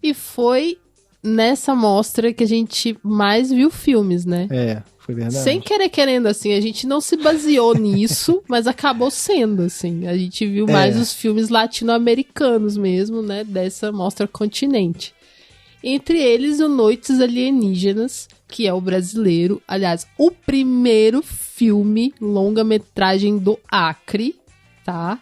E foi nessa mostra que a gente mais viu filmes, né? Foi verdade. Sem querer querendo, assim, a gente não se baseou nisso, mas acabou sendo, assim. A gente viu mais os filmes latino-americanos mesmo, né? Dessa Mostra Continente. Entre eles, o Noites Alienígenas, que é o brasileiro. Aliás, o primeiro filme longa-metragem do Acre, tá?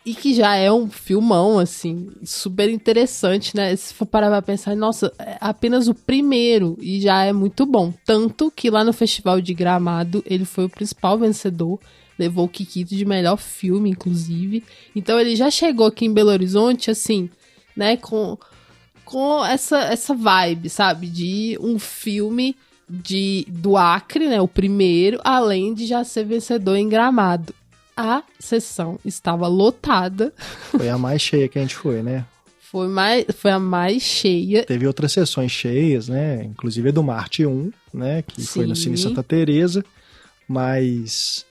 E que já é um filmão, assim, super interessante, né? Se for parar pra pensar, nossa, é apenas o primeiro e já é muito bom. Tanto que lá no Festival de Gramado, ele foi o principal vencedor, levou o Kikito de melhor filme, inclusive. Então ele já chegou aqui em Belo Horizonte, assim, né, com essa vibe, sabe? De um filme do Acre, né, o primeiro, além de já ser vencedor em Gramado. A sessão estava lotada. Foi a mais cheia que a gente foi, né? Foi a mais cheia. Teve outras sessões cheias, né? Inclusive a do Marte 1, né? Que foi no Cine Santa Teresa. Mas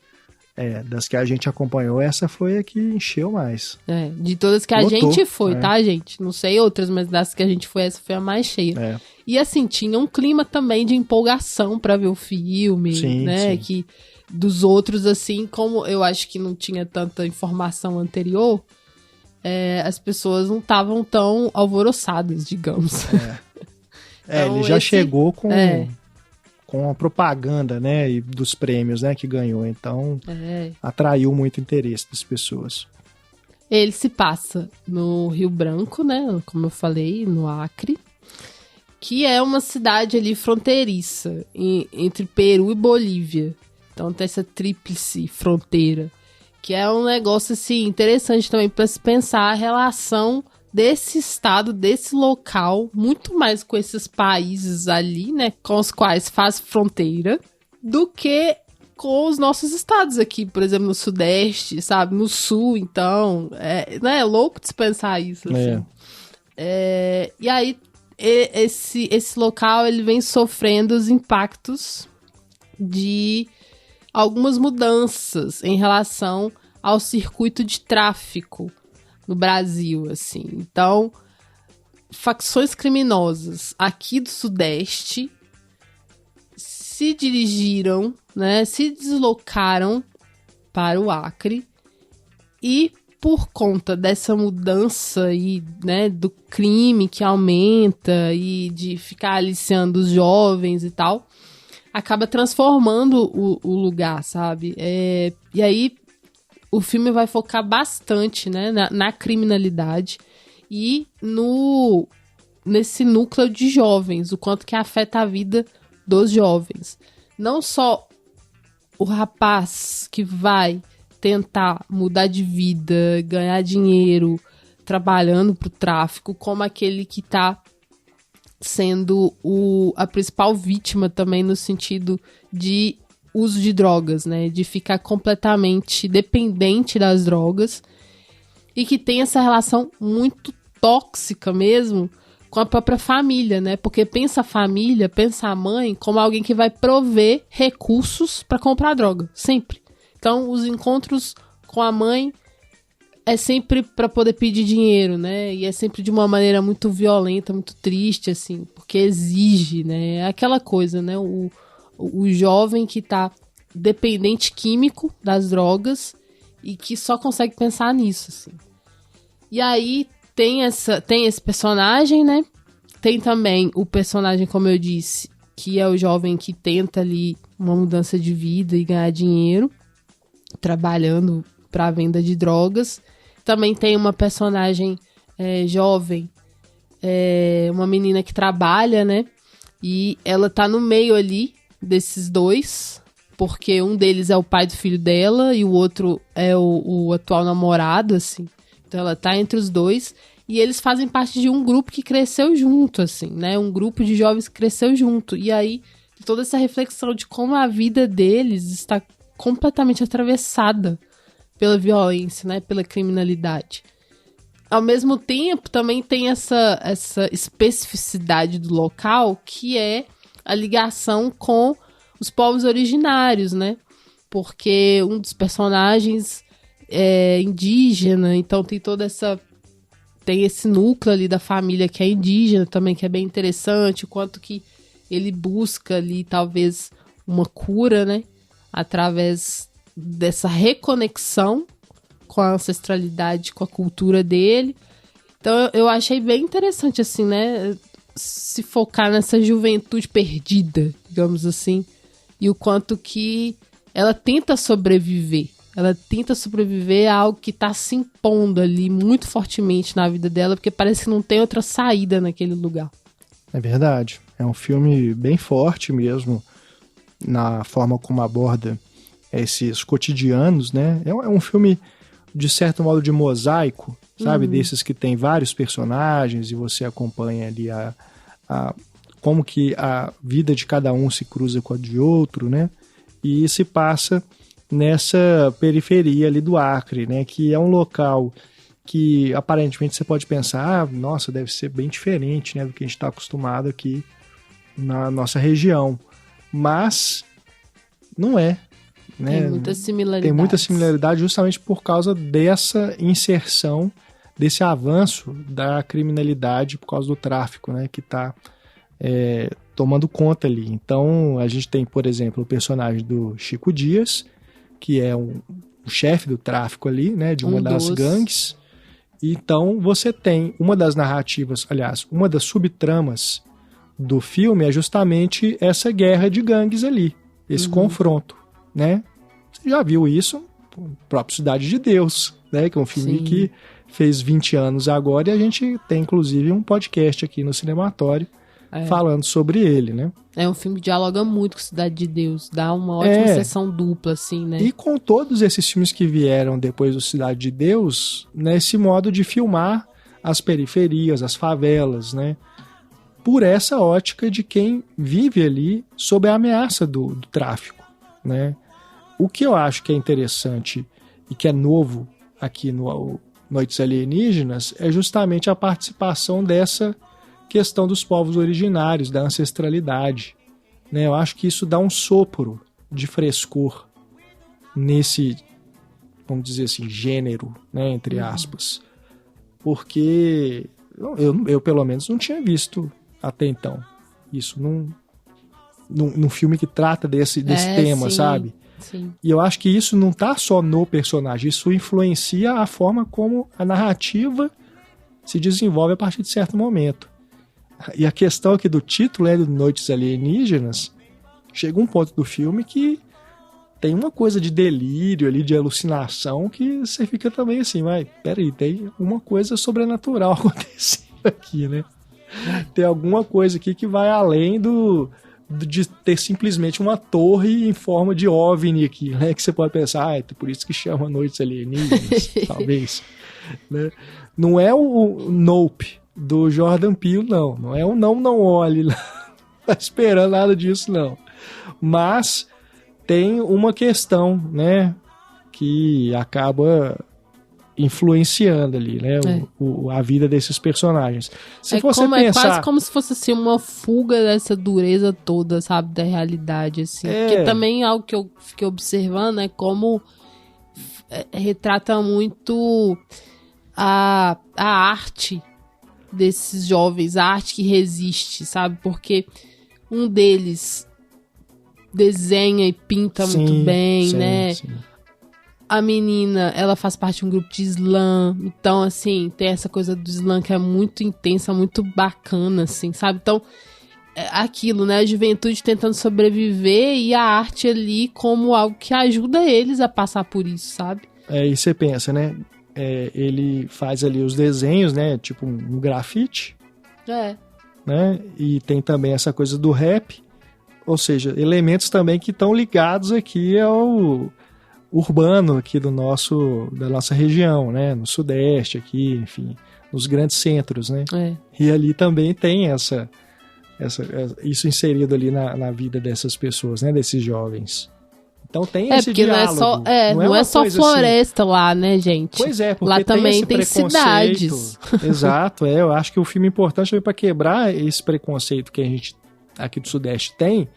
das que a gente acompanhou, essa foi a que encheu mais. De todas que a gente foi, tá, gente? Não sei outras, mas das que a gente foi, essa foi a mais cheia. E assim, tinha um clima também de empolgação pra ver o filme, né? Sim. Que dos outros, assim, como eu acho que não tinha tanta informação anterior, as pessoas não estavam tão alvoroçadas, digamos. Então, ele já chegou com a propaganda, né, e dos prêmios, né, que ganhou. Então, atraiu muito interesse das pessoas. Ele se passa no Rio Branco, né, como eu falei, no Acre, que é uma cidade ali fronteiriça, entre Peru e Bolívia. Então tem essa tríplice fronteira, que é um negócio, assim, interessante também para se pensar a relação desse estado, desse local, muito mais com esses países ali, né, com os quais faz fronteira, do que com os nossos estados aqui, por exemplo, no Sudeste, sabe, no Sul, então, é louco de se pensar isso, assim. E aí, esse local, ele vem sofrendo os impactos de algumas mudanças em relação ao circuito de tráfico no Brasil, assim. Então, facções criminosas aqui do Sudeste se dirigiram, né, se deslocaram para o Acre e por conta dessa mudança aí, né, do crime que aumenta e de ficar aliciando os jovens e tal, acaba transformando o lugar, sabe? E aí o filme vai focar bastante, né, na criminalidade e nesse núcleo de jovens, o quanto que afeta a vida dos jovens. Não só o rapaz que vai tentar mudar de vida, ganhar dinheiro trabalhando pro tráfico, como aquele que tá sendo a principal vítima também no sentido de uso de drogas, né? De ficar completamente dependente das drogas e que tem essa relação muito tóxica mesmo com a própria família, né? Porque pensa a família, pensa a mãe como alguém que vai prover recursos para comprar droga, sempre. Então, os encontros com a mãe é sempre para poder pedir dinheiro, né? E é sempre de uma maneira muito violenta, muito triste, assim, porque exige, né? É aquela coisa, né? O jovem que tá dependente químico das drogas e que só consegue pensar nisso, assim. E aí tem esse personagem, né? Tem também o personagem, como eu disse, que é o jovem que tenta ali uma mudança de vida e ganhar dinheiro trabalhando para a venda de drogas. Também tem uma personagem jovem, uma menina que trabalha, né? E ela tá no meio ali desses dois, porque um deles é o pai do filho dela e o outro é o atual namorado, assim. Então ela tá entre os dois e eles fazem parte de um grupo que cresceu junto, assim, né? Um grupo de jovens que cresceu junto. E aí, toda essa reflexão de como a vida deles está completamente atravessada pela violência, né? Pela criminalidade. ao mesmo tempo, também tem essa especificidade do local, que é a ligação com os povos originários, né? Porque um dos personagens é indígena, então tem toda essa... Tem esse núcleo ali da família que é indígena também, que é bem interessante, o quanto que ele busca ali, talvez, uma cura, né? Através dessa reconexão com a ancestralidade, com a cultura dele. Então, eu achei bem interessante, assim, né? Se focar nessa juventude perdida, digamos assim, e o quanto que ela tenta sobreviver. Ela tenta sobreviver a algo que está se impondo ali muito fortemente na vida dela, porque parece que não tem outra saída naquele lugar. É verdade. É um filme bem forte mesmo, na forma como aborda esses cotidianos, né? É um filme, de certo modo, de mosaico, sabe? Desses que tem vários personagens e você acompanha ali como que a vida de cada um se cruza com a de outro, né? E se passa nessa periferia ali do Acre, né? Que é um local que aparentemente você pode pensar, nossa, deve ser bem diferente, né, do que a gente está acostumado aqui na nossa região. Mas não é. Né? Tem muita similaridade. Tem muita similaridade justamente por causa dessa inserção, desse avanço da criminalidade por causa do tráfico, né, que está tomando conta ali. Então, a gente tem, por exemplo, o personagem do Chico Dias, que é o chefe do tráfico ali, né, de uma das gangues. Então, você tem uma das narrativas, aliás, uma das subtramas do filme é justamente essa guerra de gangues ali, esse confronto, né? Você já viu isso no próprio Cidade de Deus, né? Que é um filme que fez 20 anos agora e a gente tem, inclusive, um podcast aqui no Cinematório falando sobre ele, né? É um filme que dialoga muito com Cidade de Deus, dá uma ótima sessão dupla, assim, né? E com todos esses filmes que vieram depois do Cidade de Deus, nesse modo de filmar as periferias, as favelas, né? Por essa ótica de quem vive ali sob a ameaça do tráfico, né? O que eu acho que é interessante e que é novo aqui no Noites Alienígenas é justamente a participação dessa questão dos povos originários, da ancestralidade, né? Eu acho que isso dá um sopro de frescor nesse, vamos dizer assim, gênero, né, entre aspas, porque eu pelo menos não tinha visto até então isso num filme que trata desse tema, sabe? Sim. E eu acho que isso não tá só no personagem, isso influencia a forma como a narrativa se desenvolve a partir de certo momento. E a questão aqui do título, do Noites Alienígenas, chega um ponto do filme que tem uma coisa de delírio ali, de alucinação, que você fica também assim, mas peraí, tem uma coisa sobrenatural acontecendo aqui, né? Tem alguma coisa aqui que vai além de ter simplesmente uma torre em forma de OVNI aqui, né? Que você pode pensar, é por isso que chama Noites Alienígenas, talvez. Né? Não é o Nope do Jordan Peele, não é o Não Olhe, não tá esperando nada disso, não. Mas tem uma questão, né, que acaba influenciando ali, né, a vida desses personagens. Se você pensar... É quase como se fosse assim, uma fuga dessa dureza toda, sabe, da realidade, assim. Porque também algo que eu fiquei observando é como retrata muito a arte desses jovens, a arte que resiste, sabe? Porque um deles desenha e pinta muito bem, né? Sim. A menina, ela faz parte de um grupo de slam, então, assim, tem essa coisa do slam que é muito intensa, muito bacana, assim, sabe? Então, aquilo, né? A juventude tentando sobreviver e a arte ali como algo que ajuda eles a passar por isso, sabe? E você pensa, né? Ele faz ali os desenhos, né? Tipo um grafite. Né? E tem também essa coisa do rap. Ou seja, elementos também que estão ligados aqui ao urbano aqui da nossa região, né? No Sudeste aqui, enfim, nos grandes centros, né? E ali também tem isso inserido ali na vida dessas pessoas, né? Desses jovens. Então tem esse porque diálogo. Não é só floresta assim, lá, né, gente? Pois é, porque lá também tem cidades. Exato, eu acho que o filme é importante também para quebrar esse preconceito que a gente aqui do Sudeste tem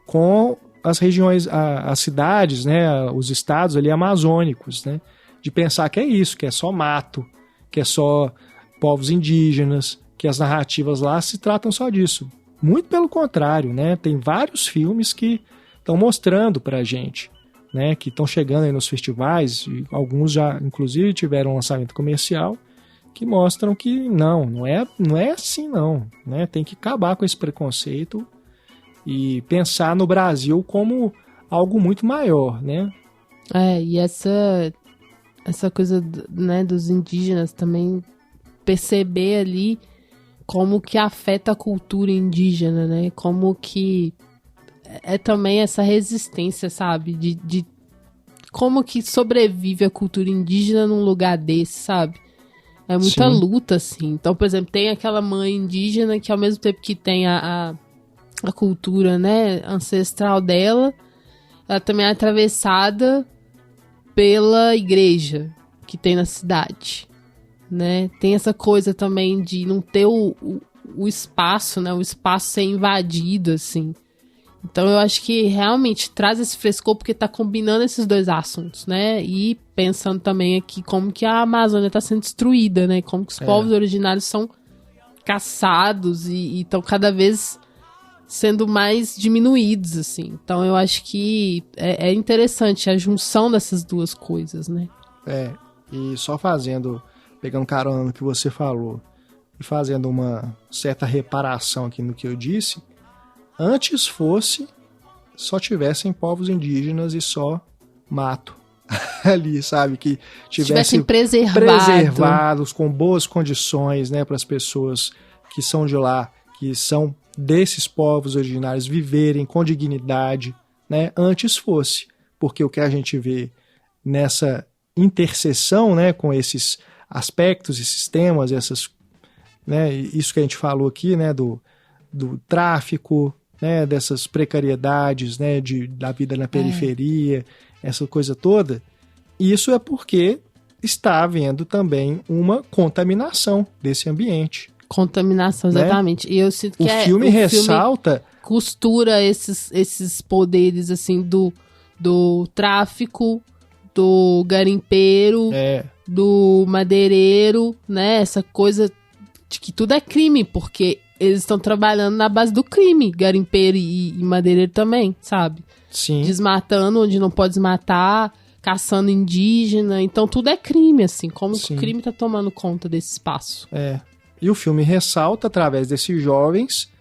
com as regiões, as cidades, né, os estados ali amazônicos, né, de pensar que é isso, que é só mato, que é só povos indígenas, que as narrativas lá se tratam só disso. Muito pelo contrário, né, tem vários filmes que estão mostrando pra gente, né, que estão chegando aí nos festivais, e alguns já inclusive tiveram um lançamento comercial, que mostram que não é assim não, né, tem que acabar com esse preconceito e pensar no Brasil como algo muito maior, né? E essa coisa, né, dos indígenas também, perceber ali como que afeta a cultura indígena, né? Como que é também essa resistência, sabe? De como que sobrevive a cultura indígena num lugar desse, sabe? É muita luta, assim. Então, por exemplo, tem aquela mãe indígena que ao mesmo tempo que tem a cultura, né, ancestral dela, ela também é atravessada pela igreja que tem na cidade, né? Tem essa coisa também de não ter o espaço, né? O espaço ser invadido, assim. Então eu acho que realmente traz esse frescor porque tá combinando esses dois assuntos, né? E pensando também aqui como que a Amazônia tá sendo destruída, né? Como que os povos originários são caçados e estão cada vez sendo mais diminuídos, assim. Então eu acho que é interessante a junção dessas duas coisas, né? E só pegando carona no que você falou e fazendo uma certa reparação aqui no que eu disse, antes só tivessem povos indígenas e só mato ali, sabe? Que tivessem preservados com boas condições, né, para as pessoas que são de lá, que são desses povos originários viverem com dignidade, né? Antes fosse, porque o que a gente vê nessa interseção, né, com esses aspectos e sistemas, né, isso que a gente falou aqui, né, do tráfico, né, dessas precariedades, né, da vida na periferia, essa coisa toda, isso é porque está havendo também uma contaminação desse ambiente. Contaminação, exatamente. Né? E eu sinto que o filme ressalta... costura esses poderes, assim, do tráfico, do garimpeiro, do madeireiro, né? Essa coisa de que tudo é crime, porque eles estão trabalhando na base do crime, garimpeiro e madeireiro também, sabe? Sim. Desmatando onde não pode desmatar, caçando indígena, então tudo é crime, assim, como que o crime tá tomando conta desse espaço. E o filme ressalta, através desses jovens,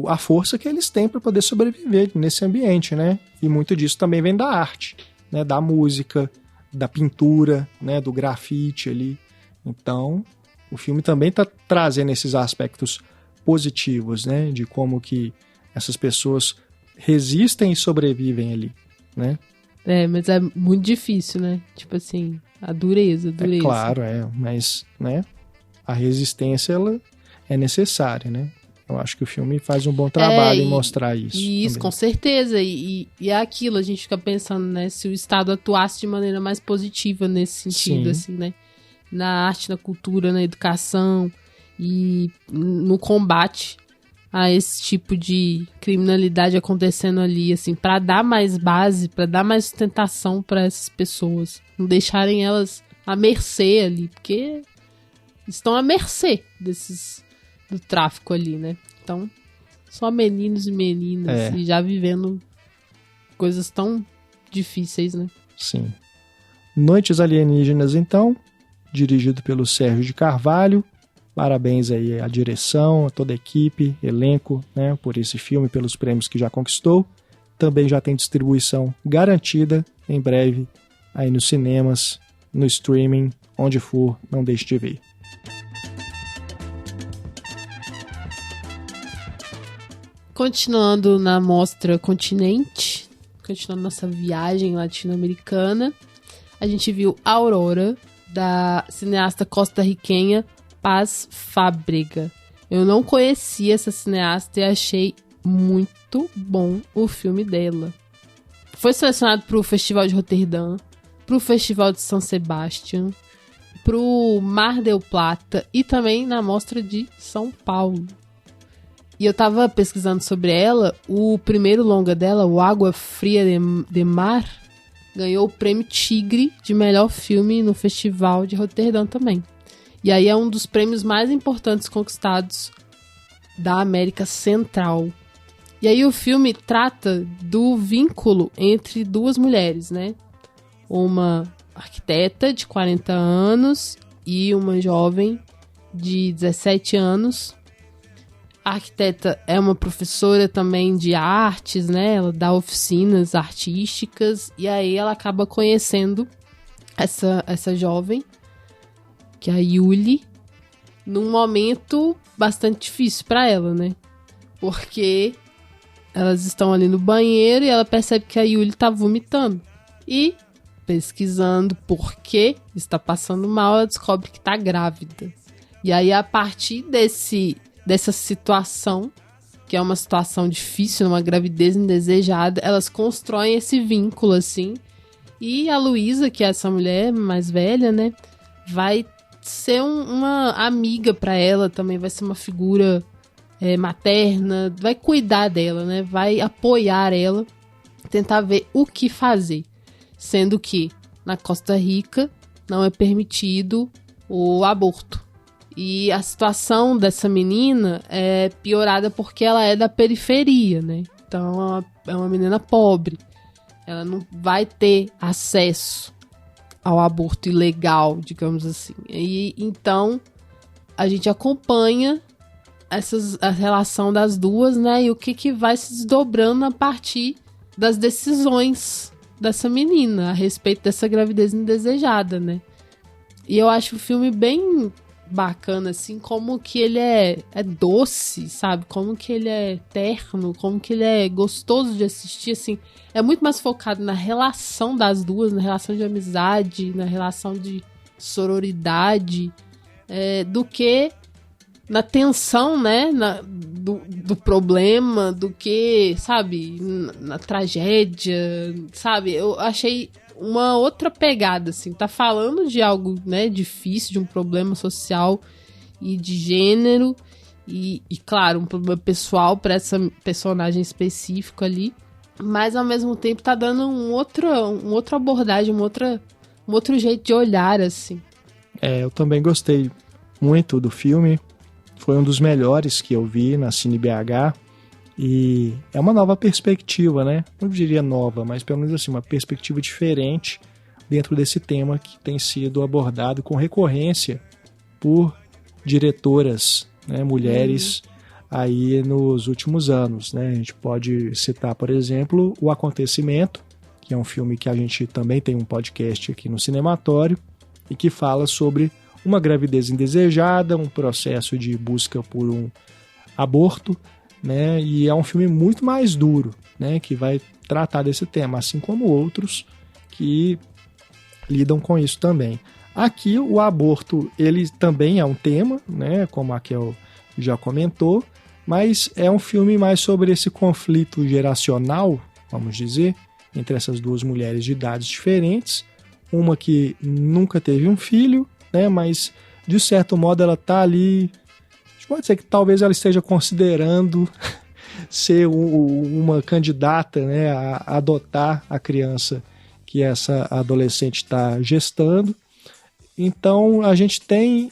a força que eles têm para poder sobreviver nesse ambiente, né? E muito disso também vem da arte, né? Da música, da pintura, né? Do grafite ali. Então, o filme também está trazendo esses aspectos positivos, né? De como que essas pessoas resistem e sobrevivem ali, né? Mas é muito difícil, né? Tipo assim, a dureza. É claro, mas, né? A resistência, ela é necessária, né? Eu acho que o filme faz um bom trabalho em mostrar isso. Isso, também. Com certeza. E é aquilo, a gente fica pensando, né? Se o Estado atuasse de maneira mais positiva nesse sentido, assim, né? Na arte, na cultura, na educação e no combate a esse tipo de criminalidade acontecendo ali, assim, para dar mais base, para dar mais sustentação para essas pessoas. Não deixarem elas à mercê ali, porque estão à mercê do tráfico ali, né? Então, só meninos e meninas e já vivendo coisas tão difíceis, né? Sim. Noites Alienígenas, então, dirigido pelo Sérgio de Carvalho. Parabéns aí à direção, a toda a equipe, elenco, né, por esse filme, pelos prêmios que já conquistou. Também já tem distribuição garantida em breve aí nos cinemas, no streaming, onde for, não deixe de ver. Continuando na mostra Continente, continuando nossa viagem latino-americana, a gente viu Aurora, da cineasta costarriquenha Paz Fábrega. Eu não conhecia essa cineasta e achei muito bom o filme dela. foi selecionado pro Festival de Roterdã, pro Festival de São Sebastião, pro Mar del Plata e também na Mostra de São Paulo. E eu tava pesquisando sobre ela, o primeiro longa dela, o Água Fria de Mar, ganhou o prêmio Tigre de melhor filme no Festival de Roterdã também. E aí é um dos prêmios mais importantes conquistados da América Central. E aí o filme trata do vínculo entre duas mulheres, né? Uma arquiteta de 40 anos e uma jovem de 17 anos. A arquiteta é uma professora também de artes, né? Ela dá oficinas artísticas e aí ela acaba conhecendo essa jovem, que é a Yuli, num momento bastante difícil para ela, né? Porque elas estão ali no banheiro e ela percebe que a Yuli tá vomitando. E, pesquisando por que está passando mal, ela descobre que tá grávida. E aí, a partir dessa situação, que é uma situação difícil, uma gravidez indesejada, elas constroem esse vínculo, assim. E a Luísa, que é essa mulher mais velha, né, vai ser uma amiga para ela também, vai ser uma figura materna, vai cuidar dela, né, vai apoiar ela, tentar ver o que fazer. Sendo que na Costa Rica não é permitido o aborto. E a situação dessa menina é piorada porque ela é da periferia, né? Então, é uma menina pobre. Ela não vai ter acesso ao aborto ilegal, digamos assim. E então, a gente acompanha a relação das duas, né? E o que vai se desdobrando a partir das decisões dessa menina a respeito dessa gravidez indesejada, né? E eu acho o filme bem bacana, assim, como que ele é doce, sabe? Como que ele é terno, como que ele é gostoso de assistir, assim. É muito mais focado na relação das duas, na relação de amizade, na relação de sororidade, do que na tensão, né? Do problema, do que, sabe? Na tragédia, sabe? Eu achei uma outra pegada, assim, tá falando de algo, né, difícil, de um problema social e de gênero e claro, um problema pessoal para essa personagem específica ali, mas ao mesmo tempo tá dando uma outra abordagem, um outro jeito de olhar, assim. Eu também gostei muito do filme, foi um dos melhores que eu vi na Cine BH. E é uma nova perspectiva, né? Não diria nova, mas pelo menos assim, uma perspectiva diferente dentro desse tema que tem sido abordado com recorrência por diretoras, né, mulheres aí nos últimos anos, né? A gente pode citar, por exemplo, O Acontecimento, que é um filme que a gente também tem um podcast aqui no Cinematório e que fala sobre uma gravidez indesejada, um processo de busca por um aborto, né? E é um filme muito mais duro, né? Que vai tratar desse tema, assim como outros que lidam com isso também. Aqui o aborto, ele também é um tema, né? Como a Kel já comentou, mas é um filme mais sobre esse conflito geracional, vamos dizer, entre essas duas mulheres de idades diferentes, uma que nunca teve um filho, né? Mas de certo modo ela está ali. Pode ser que talvez ela esteja considerando ser uma candidata, né, a adotar a criança que essa adolescente está gestando. Então a gente tem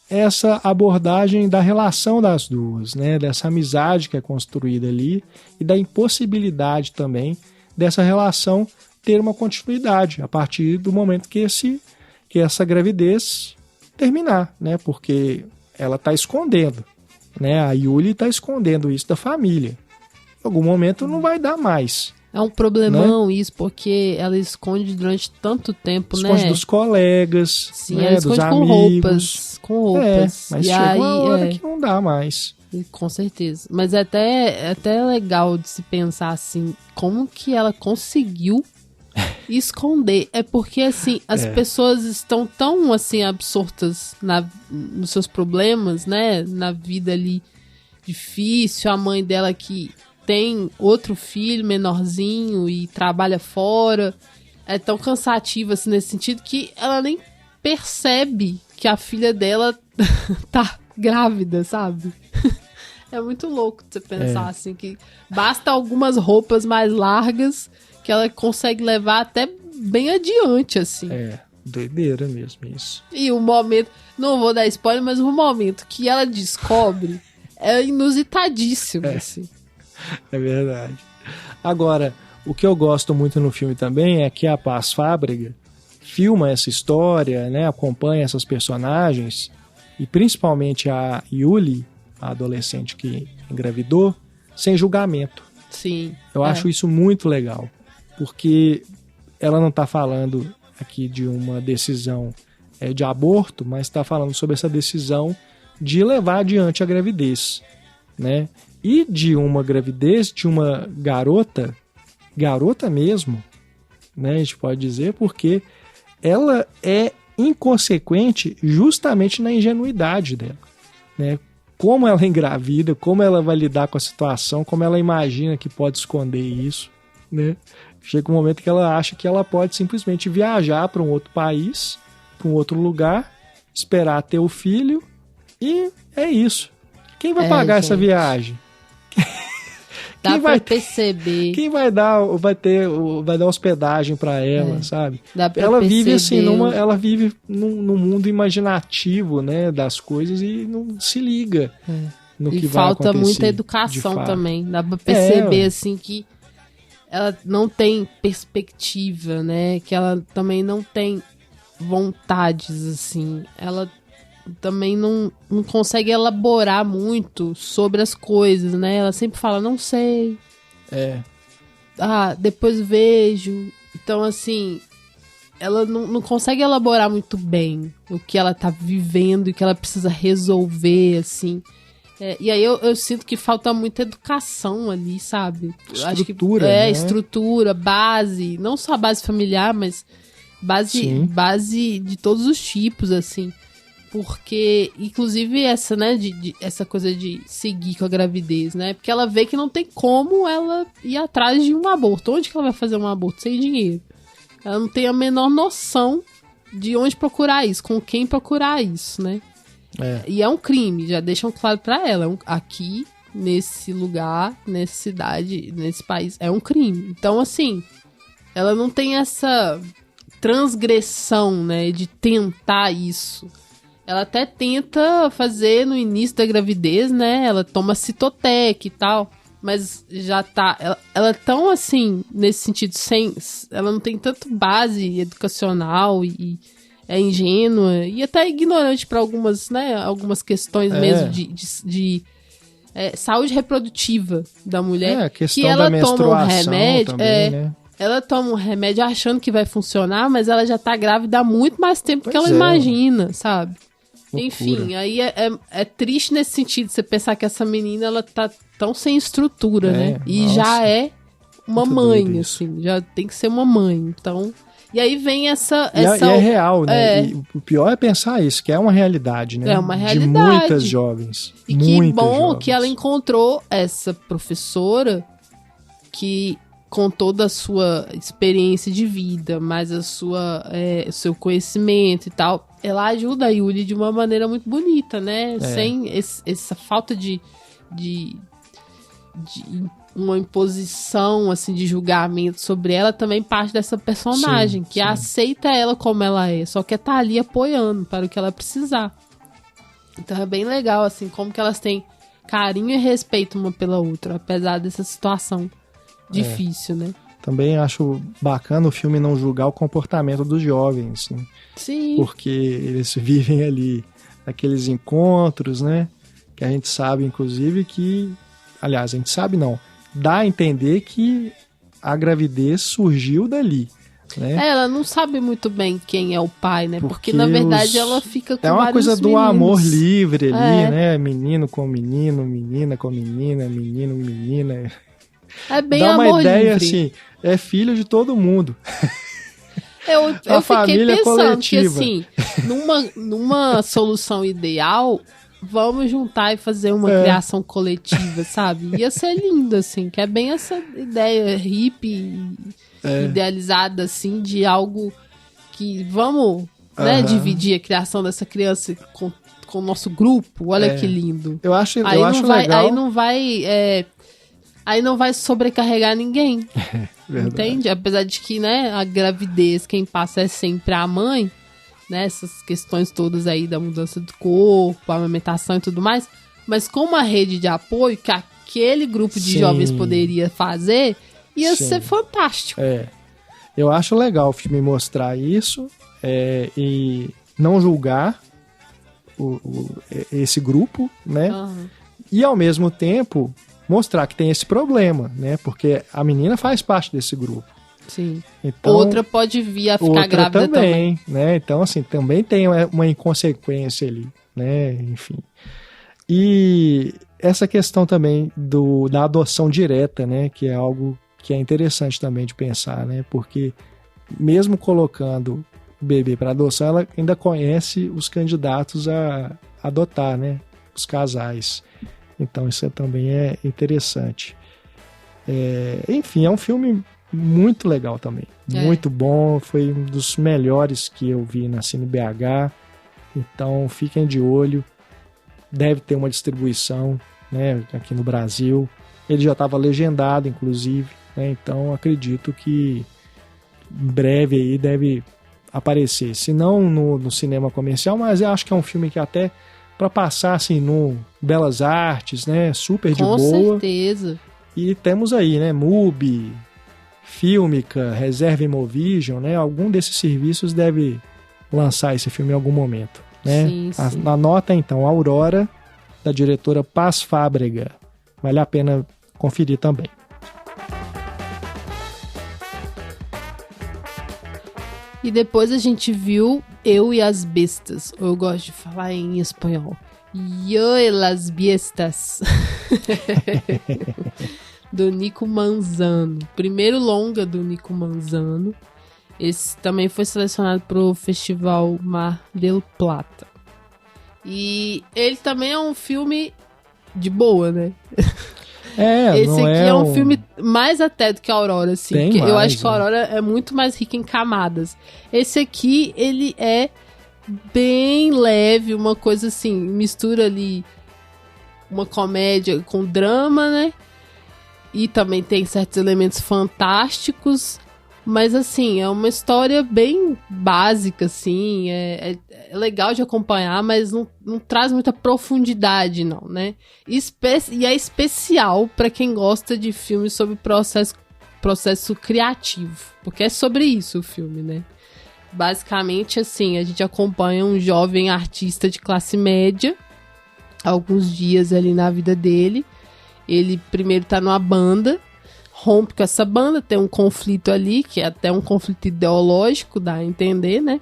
essa abordagem da relação das duas, né, dessa amizade que é construída ali e da impossibilidade também dessa relação ter uma continuidade a partir do momento que essa gravidez terminar, né, porque ela está escondendo, né? A Yuli está escondendo isso da família. Em algum momento não vai dar mais. É um problemão, né? Isso, porque ela esconde durante tanto tempo, né? Esconde dos colegas, sim, né? Ela esconde dos com amigos. roupas. Mas e chega aí, uma hora que não dá mais. Com certeza. Mas é até legal de se pensar assim, como que ela conseguiu esconder. É porque, assim, as pessoas estão tão, assim, absortas nos seus problemas, né? Na vida ali difícil. A mãe dela que tem outro filho menorzinho e trabalha fora. É tão cansativo, assim, nesse sentido, que ela nem percebe que a filha dela tá grávida, sabe? É muito louco você pensar assim, que basta algumas roupas mais largas que ela consegue levar até bem adiante, assim. Doideira mesmo isso. E o momento, não vou dar spoiler, mas o momento que ela descobre é inusitadíssimo, assim. É verdade. Agora, o que eu gosto muito no filme também é que a Paz Fábrega filma essa história, né, acompanha essas personagens, e principalmente a Yuli, a adolescente que engravidou, sem julgamento. Sim. Eu acho isso muito legal, porque ela não está falando aqui de uma decisão de aborto, mas está falando sobre essa decisão de levar adiante a gravidez, né? E de uma gravidez de uma garota mesmo, né? A gente pode dizer, porque ela é inconsequente justamente na ingenuidade dela, né? Como ela é engravida, como ela vai lidar com a situação, como ela imagina que pode esconder isso, né? Chega um momento que ela acha que ela pode simplesmente viajar para um outro país, para um outro lugar, esperar ter o filho, e é isso. Quem vai pagar essa viagem? Dá pra perceber. Quem vai dar hospedagem para ela, sabe? Dá pra ela perceber. Vive assim, ela vive num mundo imaginativo, né, das coisas, e não se liga no que vai acontecer. E falta muita educação também. Dá pra perceber assim que ela não tem perspectiva, né? Que ela também não tem vontades, assim. Ela também não consegue elaborar muito sobre as coisas, né? Ela sempre fala, não sei. Depois vejo. Então, assim, ela não consegue elaborar muito bem o que ela tá vivendo e o que ela precisa resolver, assim. E aí eu sinto que falta muita educação ali, sabe? Estrutura, acho que, né? Estrutura, base, não só a base familiar, mas base de todos os tipos, assim. Porque, inclusive, essa, né, essa coisa de seguir com a gravidez, né? Porque ela vê que não tem como ela ir atrás de um aborto. Onde que ela vai fazer um aborto? Sem dinheiro. Ela não tem a menor noção de onde procurar isso, com quem procurar isso, né? E é um crime, já deixam claro pra ela. Aqui, nesse lugar, nessa cidade, nesse país, é um crime. Então, assim, ela não tem essa transgressão, né, de tentar isso. Ela até tenta fazer no início da gravidez, né? Ela toma Citotec e tal, mas já tá... Ela é tão, assim, nesse sentido, ela não tem tanto base educacional e é ingênua e até ignorante para algumas, né? Algumas questões mesmo de saúde reprodutiva da mulher. Questão que ela da toma um remédio, também, né? Ela toma um remédio achando que vai funcionar, mas ela já tá grávida há muito mais tempo que ela imagina, sabe? Loucura. Enfim, aí é triste nesse sentido, você pensar que essa menina, ela tá tão sem estrutura, né? E já é uma mãe, assim, já tem que ser uma mãe, então... E aí vem essa... E é real, né? E o pior é pensar isso, que é uma realidade, né? É uma realidade. De muitas jovens. E que bom que ela encontrou essa professora que, com toda a sua experiência de vida, mais o seu conhecimento e tal, ela ajuda a Yuli de uma maneira muito bonita, né? Sem essa falta de uma imposição, assim, de julgamento sobre ela, também parte dessa personagem, que aceita ela como ela é, só que tá ali apoiando para o que ela precisar. Então é bem legal, assim, como que elas têm carinho e respeito uma pela outra, apesar dessa situação difícil, né? Também acho bacana o filme não julgar o comportamento dos jovens, né? Sim. Porque eles vivem ali naqueles encontros, né? Que a gente sabe, inclusive, que... Aliás, a gente sabe não. Dá a entender que a gravidez surgiu dali, né? Ela não sabe muito bem quem é o pai, né? Porque na verdade ela fica com uma coisa do meninos. Amor livre ali, né? Menino com menino, menina com menina, menino, menina. É bem Dá uma amor ideia livre. assim, é filho de todo mundo. Eu fiquei família pensando coletiva. que, assim, numa solução ideal, vamos juntar e fazer uma criação coletiva, sabe? Ia ser lindo, assim, que é bem essa ideia hippie, idealizada, assim, de algo que vamos, né, dividir a criação dessa criança com o nosso grupo. Olha que lindo. Eu acho legal. Aí não vai sobrecarregar ninguém. Entende? Apesar de que, né, a gravidez, quem passa é sempre a mãe, né, essas questões todas aí da mudança do corpo, a amamentação e tudo mais, mas com uma rede de apoio que aquele grupo de jovens poderia fazer, ia ser fantástico. Eu acho legal o filme mostrar isso e não julgar esse grupo, né? E ao mesmo tempo mostrar que tem esse problema, né? Porque a menina faz parte desse grupo. Sim. Então, outra pode vir a ficar grávida também. Né? Então, assim, também tem uma inconsequência ali, né? Enfim. E essa questão também da adoção direta, né? Que é algo que é interessante também de pensar, né? Porque mesmo colocando o bebê para adoção, ela ainda conhece os candidatos a adotar, né? Os casais. Então, isso também é interessante. Enfim, é um filme muito legal também. Muito bom. Foi um dos melhores que eu vi na Cine BH. Então, fiquem de olho. Deve ter uma distribuição, né, aqui no Brasil. Ele já estava legendado, inclusive. Né, então, acredito que em breve aí deve aparecer. Se não no cinema comercial, mas eu acho que é um filme que até para passar assim no Belas Artes, né, super de boa. Com certeza. E temos aí, né, MUBI, Fílmica, Reserva Imovision, né? Algum desses serviços deve lançar esse filme em algum momento, né? Sim. Anota então, Aurora, da diretora Paz Fábrega. Vale a pena conferir também. E depois a gente viu Eu e as Bestas. Eu gosto de falar em espanhol. Yo y las Bestas. Do Nico Manzano. Primeiro longa do Nico Manzano. Esse também foi selecionado para o Festival Mar del Plata. E ele também é um filme de boa, né? Esse aqui é um filme mais até do que a Aurora, assim. Tem mais, eu acho que a Aurora é muito mais rica em camadas. Esse aqui, ele é bem leve, uma coisa assim, mistura ali uma comédia com drama, né? E também tem certos elementos fantásticos, mas assim, é uma história bem básica, assim, é legal de acompanhar, mas não traz muita profundidade, não, né? E é especial para quem gosta de filmes sobre processo criativo, porque é sobre isso o filme, né? Basicamente, assim, a gente acompanha um jovem artista de classe média, alguns dias ali na vida dele. Ele primeiro tá numa banda, rompe com essa banda, tem um conflito ali, que é até um conflito ideológico, dá a entender, né?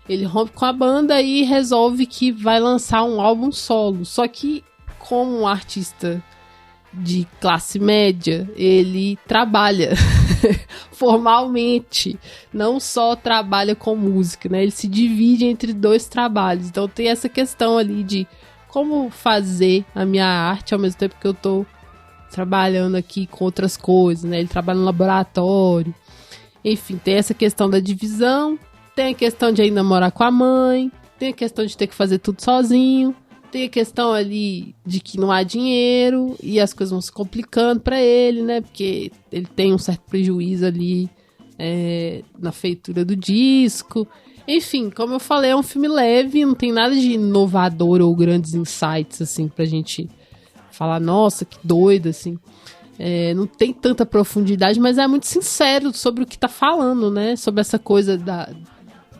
Ele rompe com a banda e resolve que vai lançar um álbum solo. Só que, como um artista de classe média, ele trabalha formalmente, não só trabalha com música, né? Ele se divide entre dois trabalhos. Então tem essa questão ali de como fazer a minha arte ao mesmo tempo que eu tô trabalhando aqui com outras coisas, né? Ele trabalha no laboratório. Enfim, tem essa questão da divisão, tem a questão de ainda morar com a mãe, tem a questão de ter que fazer tudo sozinho, tem a questão ali de que não há dinheiro e as coisas vão se complicando pra ele, né? Porque ele tem um certo prejuízo ali na feitura do disco. Enfim, como eu falei, é um filme leve, não tem nada de inovador ou grandes insights, assim, pra gente falar, nossa, que doido, assim. Não tem tanta profundidade, mas é muito sincero sobre o que tá falando, né? Sobre essa coisa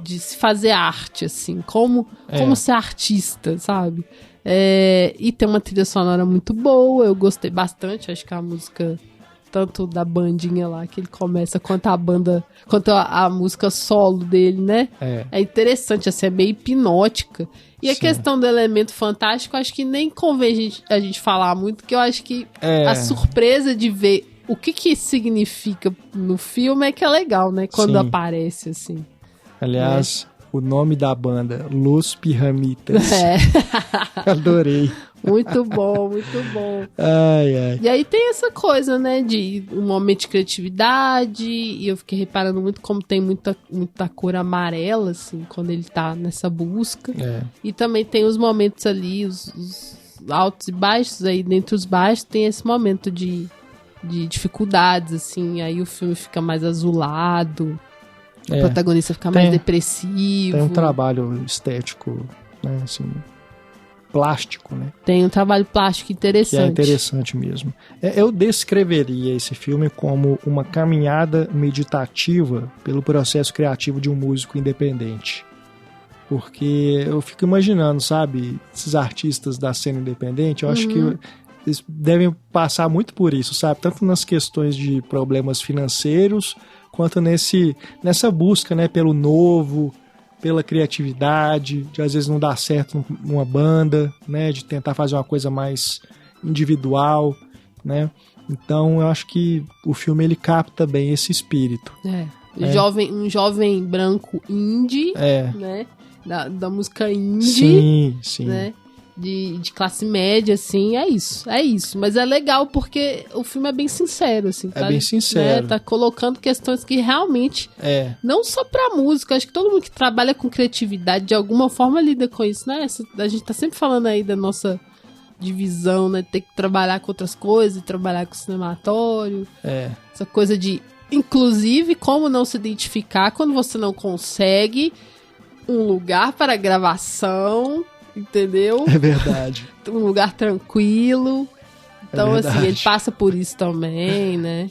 de se fazer arte, assim, como ser artista, sabe? E tem uma trilha sonora muito boa, eu gostei bastante, acho que a música, tanto da bandinha lá que ele começa, quanto a música solo dele, né? É interessante, assim, é meio hipnótica. E a questão do elemento fantástico, acho que nem convém a gente falar muito, porque eu acho que a surpresa de ver o que significa no filme é que é legal, né? Quando aparece, assim. Aliás, o nome da banda, Los Piramitas. Adorei. Muito bom, muito bom. Ai, ai. E aí tem essa coisa, né, de um momento de criatividade, e eu fiquei reparando muito como tem muita cor amarela, assim, quando ele tá nessa busca. E também tem os momentos ali, os altos e baixos, aí dentre os baixos tem esse momento de dificuldades, assim, aí o filme fica mais azulado, o protagonista fica mais depressivo. Tem um trabalho estético, né, assim, plástico, né? Tem um trabalho plástico interessante. Que é interessante mesmo. Eu descreveria esse filme como uma caminhada meditativa pelo processo criativo de um músico independente. Porque eu fico imaginando, sabe, esses artistas da cena independente, eu acho que eles devem passar muito por isso, sabe? Tanto nas questões de problemas financeiros, quanto nessa busca, né, pelo novo, pela criatividade, de às vezes não dar certo numa banda, né, de tentar fazer uma coisa mais individual, né? Então eu acho que o filme ele capta bem esse espírito. Um jovem branco indie, né? Da música indie, sim. Né? De classe média, assim, é isso. Mas é legal porque o filme é bem sincero, assim. É bem sincero. Né, tá colocando questões que realmente, não só pra música, acho que todo mundo que trabalha com criatividade, de alguma forma lida com isso, né? A gente tá sempre falando aí da nossa divisão, né? Ter que trabalhar com outras coisas, trabalhar com cinematório. Essa coisa de, inclusive, como não se identificar quando você não consegue um lugar para gravação, entendeu? É verdade. Um lugar tranquilo. Então, assim, ele passa por isso também, né?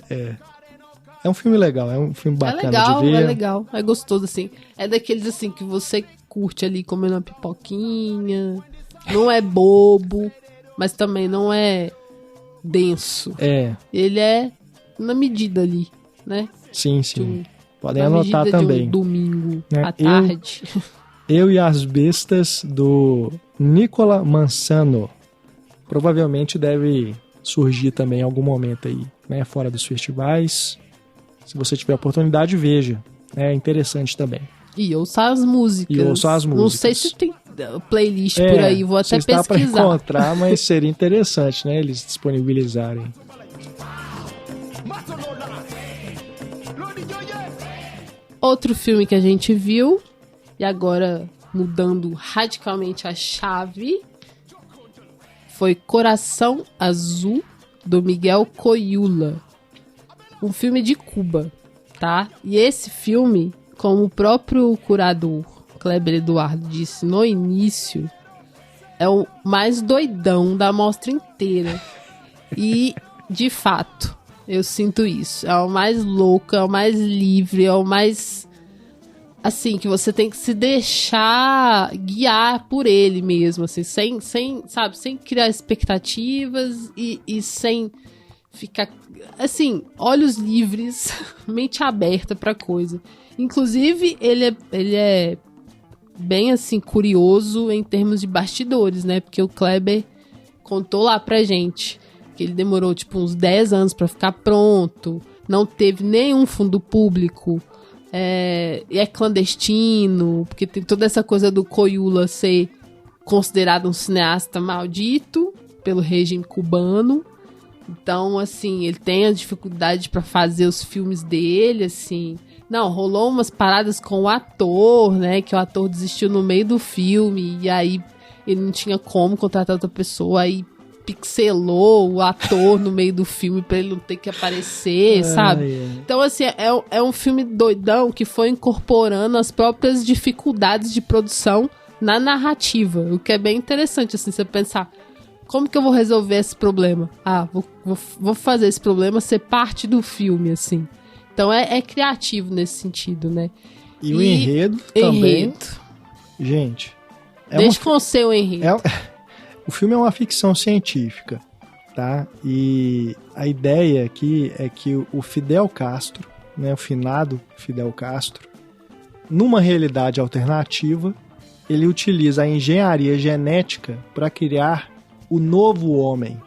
É um filme legal, é um filme bacana de ver. É legal, é gostoso, assim. É daqueles, assim, que você curte ali comendo uma pipoquinha. Não é bobo, mas também não é denso. Ele é na medida ali, né? Sim. Podem anotar também. De um domingo à tarde. Eu e as Bestas, do Nicola Mansano. Provavelmente deve surgir também em algum momento aí, né, fora dos festivais. Se você tiver oportunidade, veja. É interessante também. E ouça as músicas. Não sei se tem playlist por aí, vou até pesquisar. Está para encontrar, mas seria interessante, né, eles disponibilizarem. Outro filme que a gente viu, e agora mudando radicalmente a chave, foi Coração Azul, do Miguel Coyula. Um filme de Cuba, tá? E esse filme, como o próprio curador Kleber Eduardo disse no início, é o mais doidão da mostra inteira. E, de fato, eu sinto isso. É o mais louco, é o mais livre, é o mais... assim, que você tem que se deixar guiar por ele mesmo, assim, sem criar expectativas e sem ficar, assim, olhos livres, mente aberta pra coisa. Inclusive, ele é bem, assim, curioso em termos de bastidores, né? Porque o Kleber contou lá pra gente que ele demorou, tipo, uns 10 anos pra ficar pronto, não teve nenhum fundo público, é clandestino, porque tem toda essa coisa do Coyula ser considerado um cineasta maldito pelo regime cubano. Então, assim, ele tem a dificuldade pra fazer os filmes dele, assim. Não, rolou umas paradas com o ator, né, que o ator desistiu no meio do filme, e aí ele não tinha como contratar outra pessoa, aí pixelou o ator no meio do filme pra ele não ter que aparecer, sabe? Então, assim, é um filme doidão que foi incorporando as próprias dificuldades de produção na narrativa, o que é bem interessante, assim, você pensar, como que eu vou resolver esse problema? Ah, vou fazer esse problema ser parte do filme, assim. Então, é criativo nesse sentido, né? E o enredo também. Gente... Deixa com o seu enredo. O filme é uma ficção científica, tá? E a ideia aqui é que o Fidel Castro, né, o finado Fidel Castro, numa realidade alternativa, ele utiliza a engenharia genética para criar o novo homem,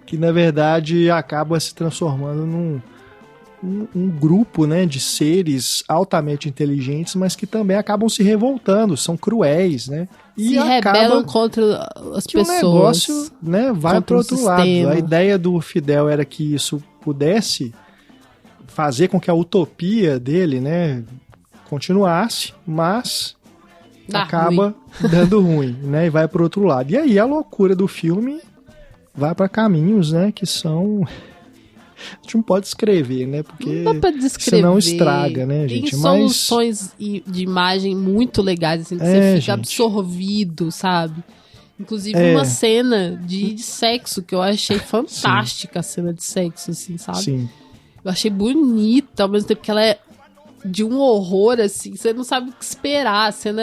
que na verdade acaba se transformando um grupo, né, de seres altamente inteligentes, mas que também acabam se revoltando, são cruéis, né? E se rebelam contra as que pessoas. O negócio, né, vai para outro lado. A ideia do Fidel era que isso pudesse fazer com que a utopia dele, né, continuasse, mas acaba dando ruim, né, e vai para outro lado. E aí a loucura do filme vai para caminhos, né, que são... A gente não pode escrever, né? Porque não dá pra descrever. Senão estraga, né, gente? Tem soluções de imagem muito legais, assim, que você fica absorvido, sabe? Inclusive uma cena de sexo que eu achei fantástica, a cena de sexo, assim, sabe? Sim. Eu achei bonita, ao mesmo tempo que ela é de um horror, assim, você não sabe o que esperar. A cena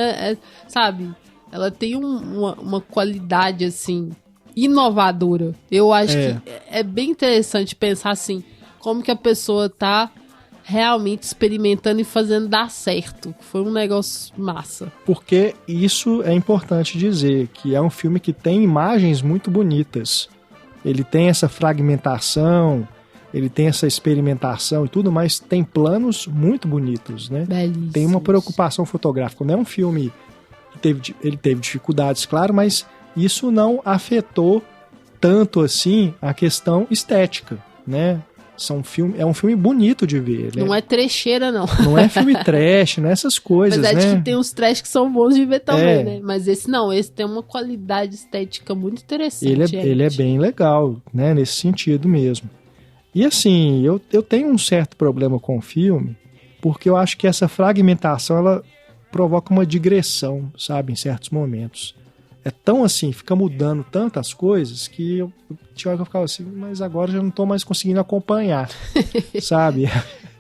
sabe? Ela tem uma qualidade, assim, inovadora. Eu acho que é bem interessante pensar assim, como que a pessoa tá realmente experimentando e fazendo dar certo. Foi um negócio massa. Porque isso é importante dizer, que é um filme que tem imagens muito bonitas. Ele tem essa fragmentação, ele tem essa experimentação e tudo, mas tem planos muito bonitos, né? Belíssimos. Tem uma preocupação fotográfica. Não é um filme que ele teve dificuldades, claro, mas isso não afetou tanto assim a questão estética, né? É um filme bonito de ver. Né? Não é trecheira, não. Não é filme trash, não é essas coisas, Apesar né? de que tem uns trash que são bons de ver também, né? Mas esse não, esse tem uma qualidade estética muito interessante. Ele é bem legal, né? Nesse sentido mesmo. E assim, eu tenho um certo problema com o filme, porque eu acho que essa fragmentação, ela provoca uma digressão, sabe? Em certos momentos. É tão assim, fica mudando tantas coisas que tinha hora que eu ficava assim, mas agora eu já não tô mais conseguindo acompanhar, sabe?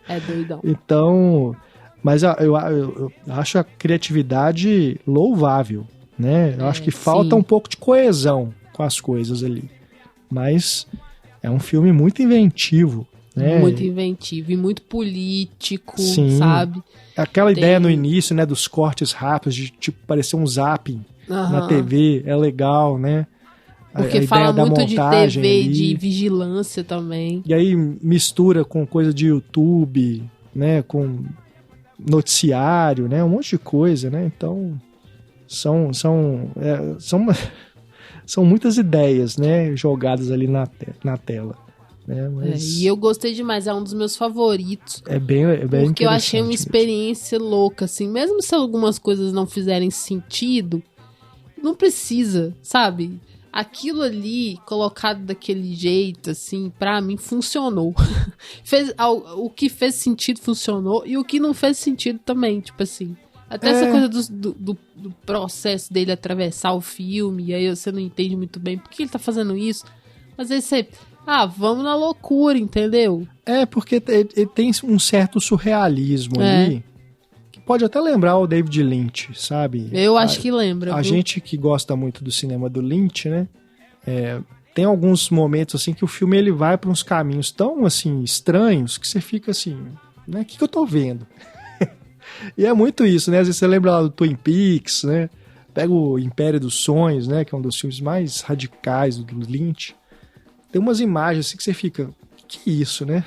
É doidão. Então, mas eu acho a criatividade louvável, né? Eu acho que falta um pouco de coesão com as coisas ali. Mas é um filme muito inventivo, né? Muito inventivo e muito político, sim, sabe? Aquela ideia no início, né, dos cortes rápidos, de tipo parecer um zapping na TV, é legal, né? Porque fala muito de TV, de vigilância também. E aí mistura com coisa de YouTube, né, com noticiário, né, um monte de coisa, né? Então são muitas ideias, né, jogadas ali na tela. Né? Mas e eu gostei demais, é um dos meus favoritos. É bem porque eu achei uma experiência louca, assim. Mesmo se algumas coisas não fizerem sentido, não precisa, sabe? Aquilo ali, colocado daquele jeito, assim, pra mim, funcionou. O que fez sentido funcionou, e o que não fez sentido também, tipo assim. Até essa coisa do processo dele atravessar o filme, e aí você não entende muito bem por que ele tá fazendo isso. Mas aí você... vamos na loucura, entendeu? Porque ele tem um certo surrealismo ali, que pode até lembrar o David Lynch, sabe? Eu acho que lembra. A gente que gosta muito do cinema do Lynch, né? Tem alguns momentos assim que o filme ele vai para uns caminhos tão assim estranhos que você fica assim, né? O que eu tô vendo? E é muito isso, né? Às vezes você lembra lá do Twin Peaks, né? Pega o Império dos Sonhos, né? Que é um dos filmes mais radicais do Lynch. Tem umas imagens assim que você fica, que é isso, né?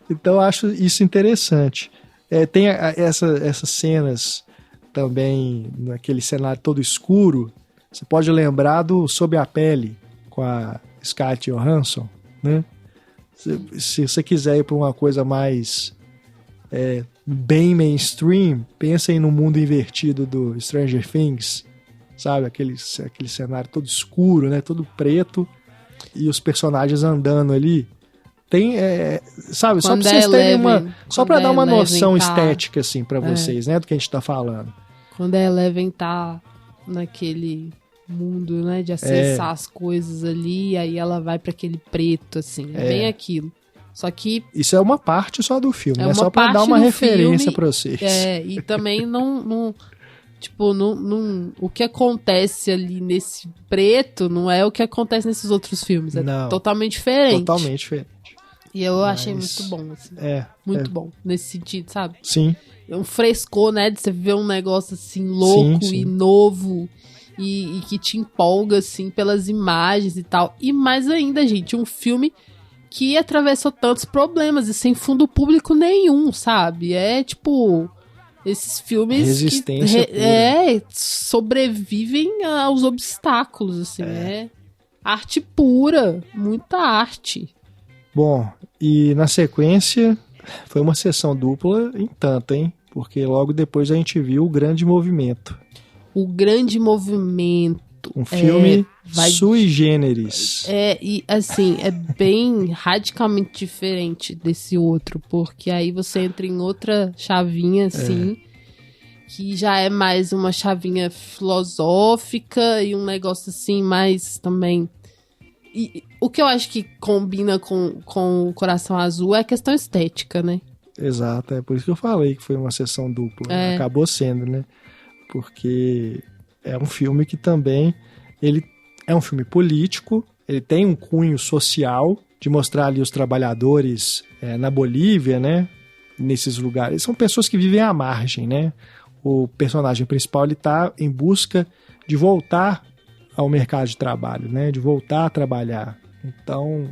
Então eu acho isso interessante. Tem essas cenas também, naquele cenário todo escuro. Você pode lembrar do Sob a Pele, com a Scarlett Johansson, né? Se você quiser ir para uma coisa mais bem mainstream, pensa aí no mundo invertido do Stranger Things, sabe? Aquele cenário todo escuro, né? Todo preto. E os personagens andando ali. Tem, sabe, só pra vocês terem só pra dar uma noção estética, assim, pra vocês, né, do que a gente tá falando. Quando a Eleven tá naquele mundo, né, de acessar as coisas ali, aí ela vai pra aquele preto, assim, é bem aquilo. Só que... Isso é uma parte só do filme, né, só pra dar uma referência pra vocês. E também não tipo, o que acontece ali nesse preto não é o que acontece nesses outros filmes. É totalmente diferente. Totalmente diferente. E eu achei muito bom, assim. Muito bom, nesse sentido, sabe? Sim. É um frescor, né? De você ver um negócio, assim, louco e novo. E que te empolga, assim, pelas imagens e tal. E mais ainda, gente, um filme que atravessou tantos problemas e sem fundo público nenhum, sabe? É tipo esses filmes resistência que sobrevivem aos obstáculos, assim, é arte pura, muita arte. Bom, e na sequência foi uma sessão dupla em tanto, hein? Porque logo depois a gente viu O Grande Movimento. O Grande Movimento. Um filme sui generis. E assim, é bem radicalmente diferente desse outro, porque aí você entra em outra chavinha, assim, que já é mais uma chavinha filosófica e um negócio assim, mais também... E o que eu acho que combina com o Coração Azul é a questão estética, né? Exato, é por isso que eu falei que foi uma sessão dupla. Acabou sendo, né? Porque é um filme que também, ele é um filme político, ele tem um cunho social, de mostrar ali os trabalhadores na Bolívia, né? Nesses lugares. São pessoas que vivem à margem, né? O personagem principal, ele tá em busca de voltar ao mercado de trabalho, né? De voltar a trabalhar. Então,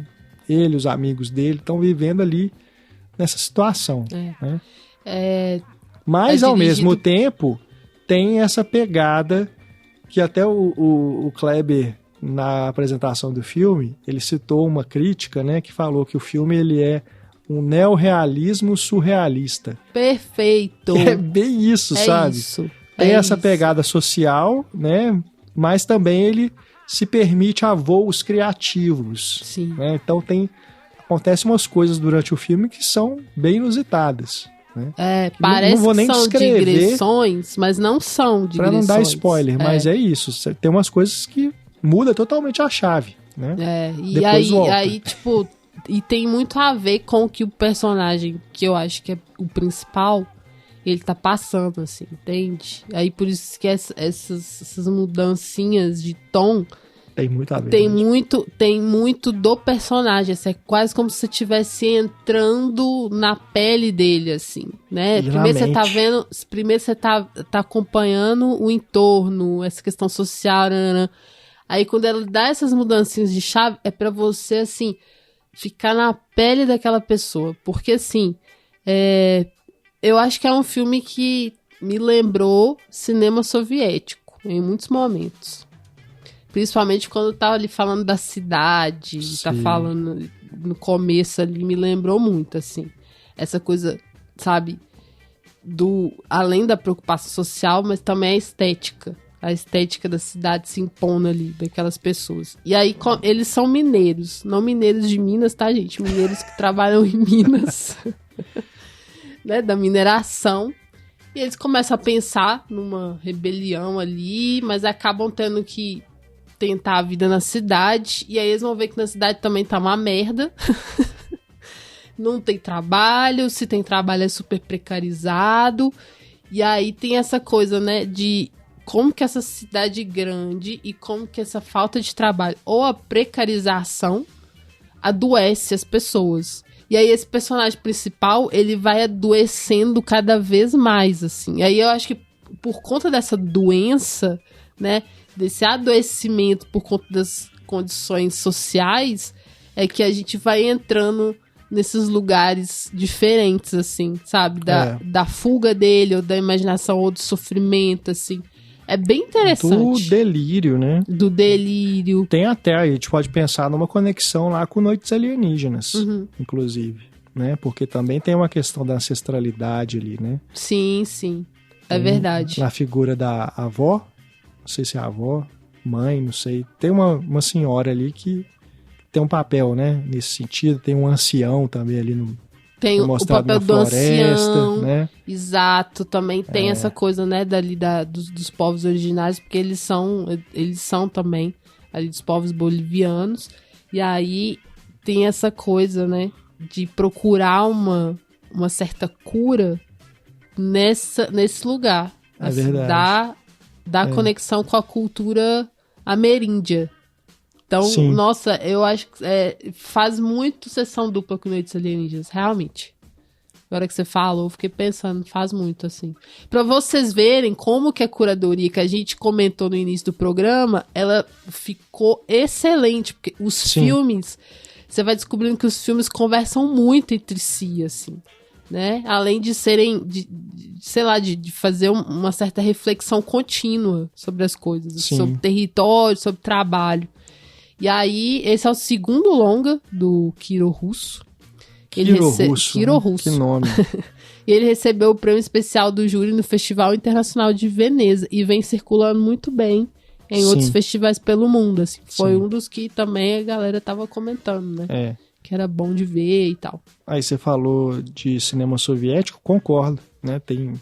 ele e os amigos dele estão vivendo ali nessa situação. Né? Mas, ao mesmo tempo, tem essa pegada que até o Kleber, na apresentação do filme, ele citou uma crítica, né? Que falou que o filme ele é um neorrealismo surrealista. Perfeito! É bem isso, sabe? Isso. Tem essa pegada social, né? Mas também ele se permite a voos criativos. Sim. Né? Então acontecem umas coisas durante o filme que são bem inusitadas. Né? Parece não vou nem que são descrever, digressões, mas não são digressões. Pra não dar spoiler, mas é isso. Tem umas coisas que muda totalmente a chave. Né? E aí, tipo, e tem muito a ver com o que o personagem, que eu acho que é o principal, ele tá passando, assim, entende? Aí por isso que essas mudancinhas de tom tem muito a ver. Tem muito do personagem, assim, é quase como se você estivesse entrando na pele dele, assim, né? Primeiro você tá acompanhando o entorno, essa questão social, aí quando ela dá essas mudancinhas de chave, é pra você, assim, ficar na pele daquela pessoa, porque, assim, eu acho que é um filme que me lembrou cinema soviético, em muitos momentos. Principalmente quando tá ali falando da cidade, tá falando no começo ali, me lembrou muito, assim. Essa coisa, sabe, além da preocupação social, mas também a estética. A estética da cidade se impondo ali, daquelas pessoas. E aí, eles são mineiros. Não mineiros de Minas, tá, gente? Mineiros que trabalham em Minas. Né, da mineração. E eles começam a pensar numa rebelião ali, mas acabam tendo que tentar a vida na cidade, e aí eles vão ver que na cidade também tá uma merda. Não tem trabalho, se tem trabalho é super precarizado, e aí tem essa coisa, né, de como que essa cidade grande e como que essa falta de trabalho ou a precarização adoece as pessoas. E aí esse personagem principal, ele vai adoecendo cada vez mais, assim. E aí eu acho que por conta dessa doença, né, desse adoecimento por conta das condições sociais, é que a gente vai entrando nesses lugares diferentes, assim, sabe? Da fuga dele, ou da imaginação, ou do sofrimento, assim. É bem interessante. Do delírio, né? Do delírio. Tem até, a gente pode pensar numa conexão lá com Noites Alienígenas, inclusive, né? Porque também tem uma questão da ancestralidade ali, né? Sim, sim. É verdade. Na figura da avó, não sei se é a avó, mãe, não sei. Tem uma senhora ali que tem um papel, né? Nesse sentido. Tem um ancião também ali no... Tem o papel do ancião, né? Exato, também tem essa coisa, né, dos povos originários, porque eles são também ali dos povos bolivianos, e aí tem essa coisa, né, de procurar uma certa cura nesse lugar. É verdade. Da conexão com a cultura ameríndia. Então, Sim. Nossa, eu acho que faz muito sessão dupla com Noites Alienígenas, realmente. Agora que você falou, eu fiquei pensando, faz muito, assim. Pra vocês verem como que a curadoria que a gente comentou no início do programa, ela ficou excelente, porque os filmes você vai descobrindo que os filmes conversam muito entre si, assim, né? Além de serem, sei lá, de fazer uma certa reflexão contínua sobre as coisas, Sim. sobre território, sobre trabalho. E aí, esse é o segundo longa do Kiro Russo. Kiro Russo. Que nome. E ele recebeu o prêmio especial do júri no Festival Internacional de Veneza e vem circulando muito bem em outros festivais pelo mundo, assim. Foi um dos que também a galera tava comentando, né? Que era bom de ver e tal. Aí você falou de cinema soviético, concordo, né? Tem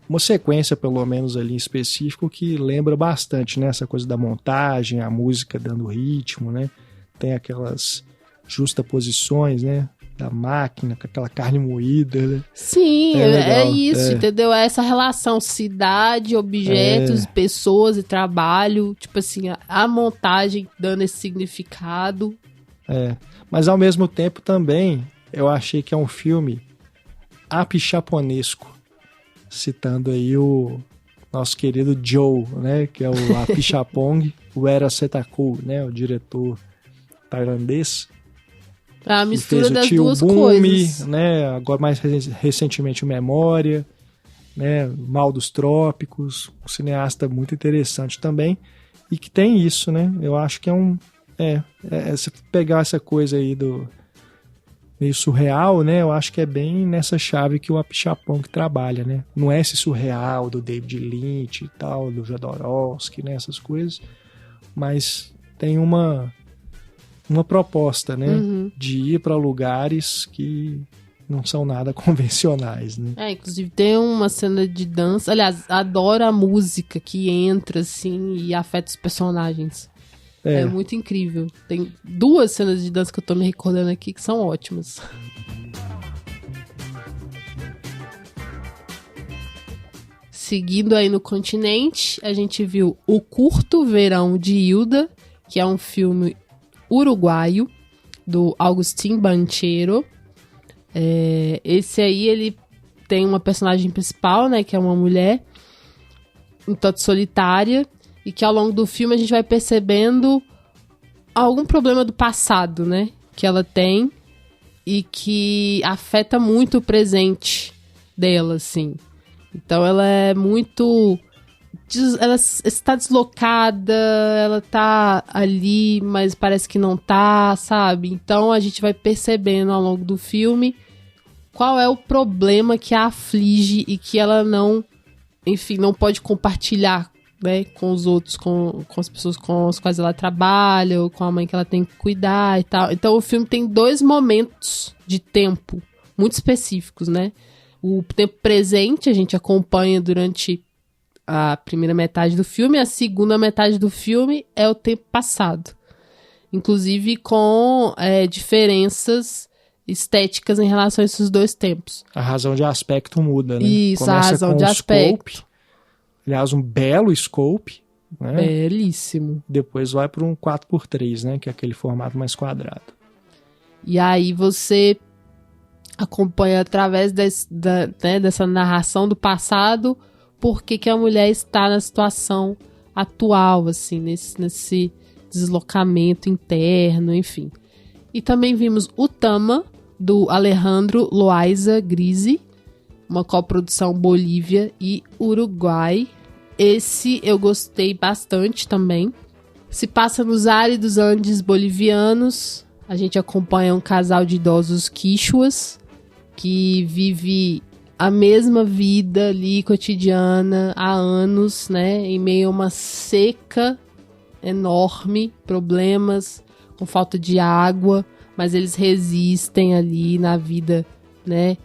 uma sequência, pelo menos ali em específico, que lembra bastante, né? Essa coisa da montagem, a música dando ritmo, né? Tem aquelas justaposições, né? Da máquina, com aquela carne moída, né? Sim, é isso, entendeu? É essa relação cidade, objetos, pessoas e trabalho, tipo assim, a montagem dando esse significado. Mas ao mesmo tempo também, eu achei que é um filme apichaponesco, citando aí o nosso querido Joe, né? Que é o Apichapong, o Era Setaku, né? O diretor tailandês. A mistura das Tio duas Bumi, coisas. Né? Agora mais recentemente o Memória, né? Mal dos Trópicos, um cineasta muito interessante também e que tem isso, né? Eu acho que se pegar essa coisa aí do meio surreal, né? Eu acho que é bem nessa chave que o Apichapong trabalha, né? Não é esse surreal do David Lynch e tal, do Jodorowsky, né? Essas coisas, mas tem uma proposta, né? De ir para lugares que não são nada convencionais, né? Inclusive tem uma cena de dança. Aliás, adoro a música que entra, assim, e afeta os personagens. É muito incrível. Tem 2 cenas de dança que eu tô me recordando aqui que são ótimas. Seguindo aí no continente, a gente viu O Curto Verão de Hilda, que é um filme uruguaio, do Agustín Banchero. Esse aí, ele tem uma personagem principal, né, que é uma mulher um tanto solitária, e que ao longo do filme a gente vai percebendo algum problema do passado, né, que ela tem, e que afeta muito o presente dela, assim. Então ela é muito... Ela está deslocada, ela tá ali, mas parece que não tá, sabe? Então a gente vai percebendo ao longo do filme qual é o problema que a aflige e que ela não, enfim, não pode compartilhar, né, com os outros, com as pessoas com as quais ela trabalha, ou com a mãe que ela tem que cuidar e tal. Então o filme tem 2 momentos de tempo muito específicos, né? O tempo presente a gente acompanha durante a primeira metade do filme, a segunda metade do filme é o tempo passado. Inclusive com diferenças estéticas em relação a esses 2 tempos. A razão de aspecto muda, né? Isso, começa a razão com de aspecto. Scope. Aliás, um belo scope, né? Belíssimo. Depois vai para um 4x3, né? Que é aquele formato mais quadrado. E aí você acompanha através dessa narração do passado por que a mulher está na situação atual, assim, nesse deslocamento interno, enfim. E também vimos o Tama, do Alejandro Loaiza Grisi, uma coprodução Bolívia e Uruguai. Esse eu gostei bastante também. Se passa nos áridos Andes bolivianos. A gente acompanha um casal de idosos quichuas que vive a mesma vida ali cotidiana há anos, né? Em meio a uma seca enorme, problemas com falta de água, mas eles resistem ali na vida, né?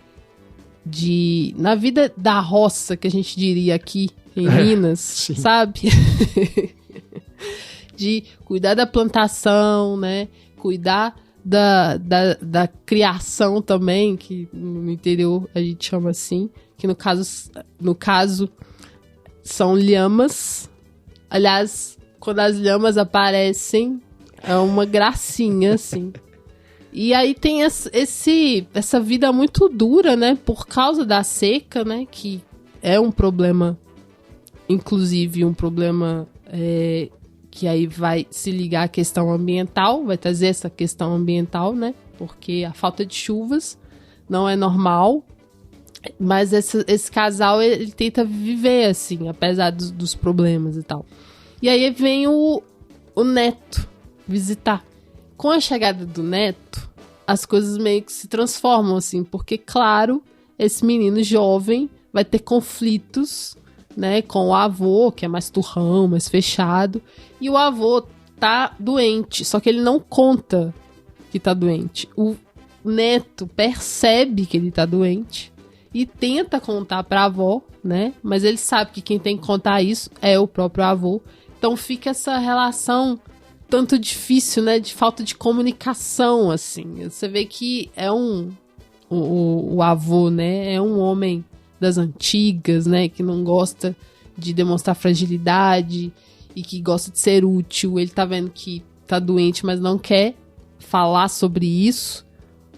Na vida da roça, que a gente diria aqui em Minas, sabe? De cuidar da plantação, né? Cuidar da criação também, que no interior a gente chama assim, que no caso são lhamas. Aliás, quando as lhamas aparecem, é uma gracinha, assim. E aí tem essa vida muito dura, né? Por causa da seca, né? Que é um problema, inclusive um problema que aí vai se ligar à questão ambiental, vai trazer essa questão ambiental, né? Porque a falta de chuvas não é normal, mas esse casal, ele tenta viver assim, apesar dos problemas e tal. E aí vem o neto visitar. Com a chegada do neto, as coisas meio que se transformam, assim, porque, claro, esse menino jovem vai ter conflitos, né, com o avô, que é mais turrão, mais fechado, e o avô tá doente, só que ele não conta que tá doente. O neto percebe que ele tá doente e tenta contar pra avó, né, mas ele sabe que quem tem que contar isso é o próprio avô. Então fica essa relação tanto difícil, né, de falta de comunicação, assim. Você vê que é o avô, né, é um homem das antigas, né, que não gosta de demonstrar fragilidade e que gosta de ser útil. Ele tá vendo que tá doente, mas não quer falar sobre isso.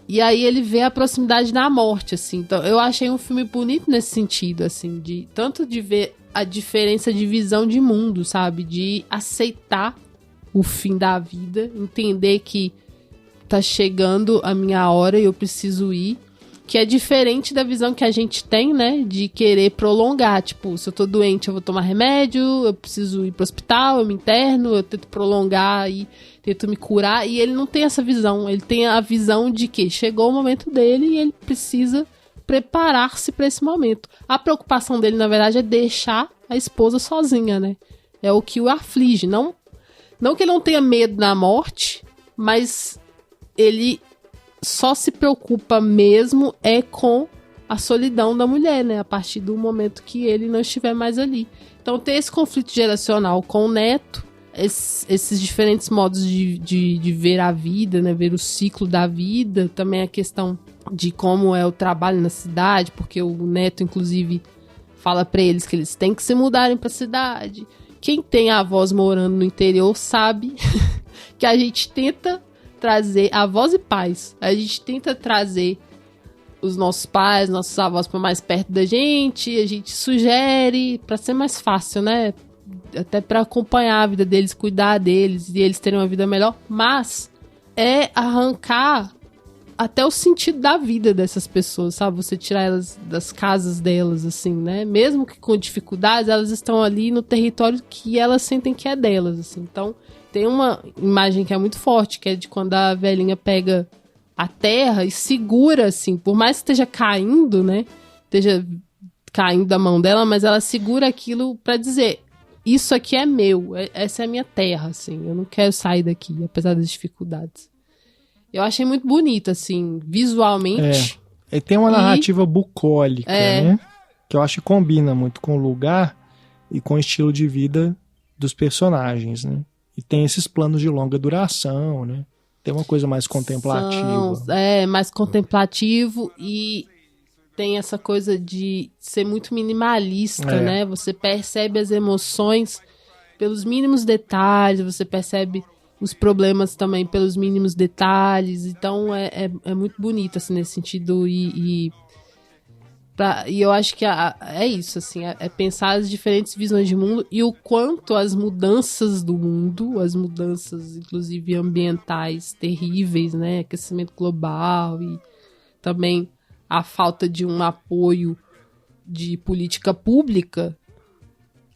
E aí ele vê a proximidade da morte, assim. Então eu achei um filme bonito nesse sentido, assim, de tanto de ver a diferença de visão de mundo, sabe, de aceitar o fim da vida, entender que tá chegando a minha hora e eu preciso ir, que é diferente da visão que a gente tem, né, de querer prolongar, tipo, se eu tô doente eu vou tomar remédio, eu preciso ir pro hospital, eu me interno, eu tento prolongar e tento me curar, e ele não tem essa visão, ele tem a visão de que chegou o momento dele e ele precisa preparar-se para esse momento. A preocupação dele, na verdade, é deixar a esposa sozinha, né, é o que o aflige, não que ele não tenha medo da morte, mas ele só se preocupa mesmo é com a solidão da mulher, né? A partir do momento que ele não estiver mais ali. Então tem esse conflito geracional com o neto, esses diferentes modos de ver a vida, né? Ver o ciclo da vida. Também a questão de como é o trabalho na cidade, porque o neto, inclusive, fala pra eles que eles têm que se mudarem pra cidade. Quem tem avós morando no interior sabe que a gente tenta trazer avós e pais. A gente tenta trazer os nossos pais, nossos avós para mais perto da gente. A gente sugere para ser mais fácil, né? Até para acompanhar a vida deles, cuidar deles e eles terem uma vida melhor. Mas é arrancar até o sentido da vida dessas pessoas, sabe? Você tirar elas das casas delas, assim, né? Mesmo que com dificuldades, elas estão ali no território que elas sentem que é delas, assim. Então, tem uma imagem que é muito forte, que é de quando a velhinha pega a terra e segura, assim, por mais que esteja caindo, né? Esteja caindo da mão dela, mas ela segura aquilo pra dizer, isso aqui é meu, essa é a minha terra, assim, eu não quero sair daqui, apesar das dificuldades. Eu achei muito bonito, assim, visualmente. E tem uma narrativa bucólica, né? Que eu acho que combina muito com o lugar e com o estilo de vida dos personagens, né? E tem esses planos de longa duração, né? Tem uma coisa mais contemplativa. Mais contemplativo e tem essa coisa de ser muito minimalista, né? Você percebe as emoções pelos mínimos detalhes, você percebe os problemas também pelos mínimos detalhes, então é muito bonito, assim, nesse sentido, e eu acho que é isso, assim, é pensar as diferentes visões de mundo e o quanto as mudanças do mundo, as mudanças, inclusive ambientais, terríveis, né, aquecimento global e também a falta de um apoio de política pública,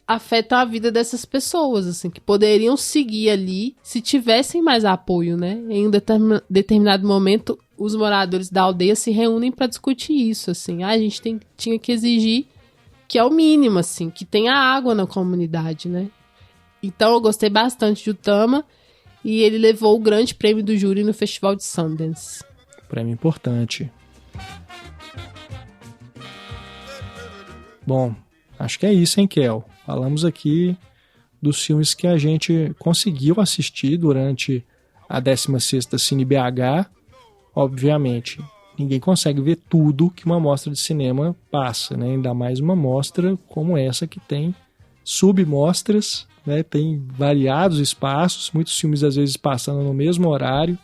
afeta a vida dessas pessoas, assim, que poderiam seguir ali se tivessem mais apoio, né? Em um determinado momento, os moradores da aldeia se reúnem para discutir isso, assim. A gente tinha que exigir que é o mínimo, assim, que tenha água na comunidade, né? Então eu gostei bastante de Utama e ele levou o grande prêmio do júri no Festival de Sundance. Prêmio importante. Bom, acho que é isso, hein, Kel? Falamos aqui dos filmes que a gente conseguiu assistir durante a 16ª Cine BH. Obviamente, ninguém consegue ver tudo que uma mostra de cinema passa, né? Ainda mais uma mostra como essa que tem submostras, né? Tem variados espaços, muitos filmes às vezes passando no mesmo horário.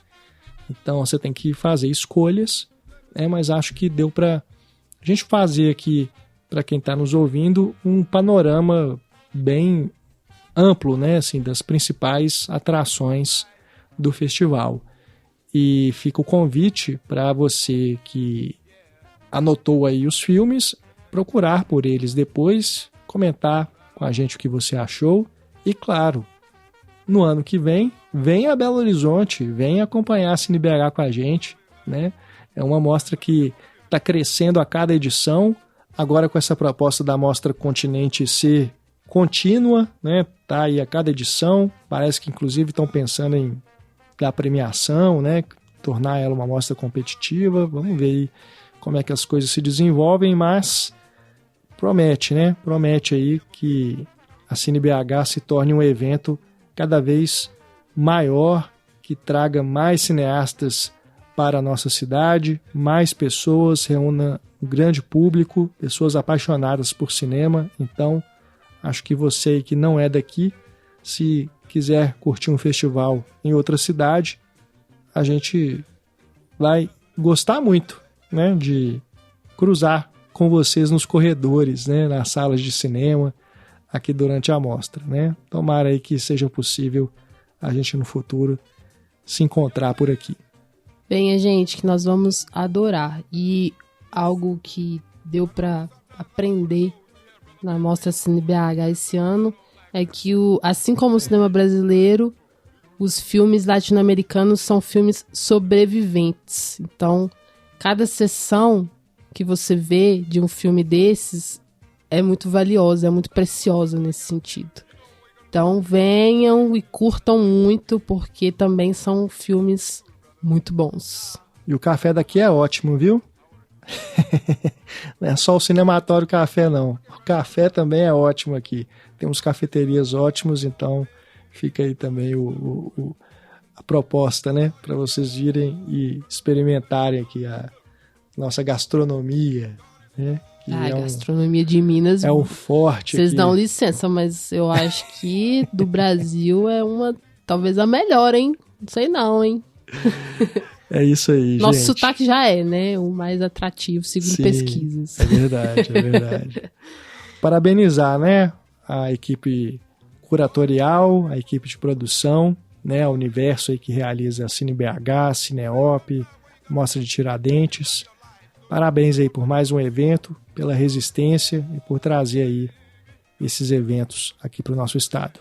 Então você tem que fazer escolhas, né? Mas acho que deu para a gente fazer aqui, para quem está nos ouvindo, um panorama bem amplo, né, assim, das principais atrações do festival. E fica o convite para você que anotou aí os filmes, procurar por eles depois, comentar com a gente o que você achou. E claro, no ano que vem, venha a Belo Horizonte, venha acompanhar a Cine BH com a gente, né? É uma mostra que está crescendo a cada edição, agora com essa proposta da Mostra Continente ser contínua, né? Tá aí a cada edição, parece que inclusive estão pensando em dar premiação, né? Tornar ela uma mostra competitiva. Vamos ver aí como é que as coisas se desenvolvem, mas promete, né? Promete aí que a Cine BH se torne um evento cada vez maior, que traga mais cineastas para a nossa cidade, mais pessoas, reúna um grande público, pessoas apaixonadas por cinema. Então, acho que você que não é daqui, se quiser curtir um festival em outra cidade, a gente vai gostar muito, né, de cruzar com vocês nos corredores, né, nas salas de cinema, aqui durante a mostra, né? Tomara aí que seja possível a gente no futuro se encontrar por aqui. Bem, gente, que nós vamos adorar. E algo que deu para aprender na Mostra Cine BH esse ano é que, assim como o cinema brasileiro, os filmes latino-americanos são filmes sobreviventes. Então, cada sessão que você vê de um filme desses é muito valiosa, é muito preciosa nesse sentido. Então, venham e curtam muito, porque também são filmes muito bons. E o café daqui é ótimo, viu? Não é só o Cinematório Café, não. O café também é ótimo aqui. Temos cafeterias ótimas, então fica aí também a proposta, né? Para vocês virem e experimentarem aqui a nossa gastronomia, né? A gastronomia de Minas é um forte. Vocês aqui. dão licença, mas eu acho que do Brasil é talvez a melhor, hein? Não sei não, hein? É isso aí, Nosso gente. sotaque já é, né? O mais atrativo, segundo pesquisas. É verdade, é verdade. Parabenizar, né? A equipe curatorial, a equipe de produção, né? O universo aí que realiza a Cine BH, Cineop, Mostra de Tiradentes. Parabéns aí por mais um evento, pela resistência e por trazer aí esses eventos aqui para o nosso estado.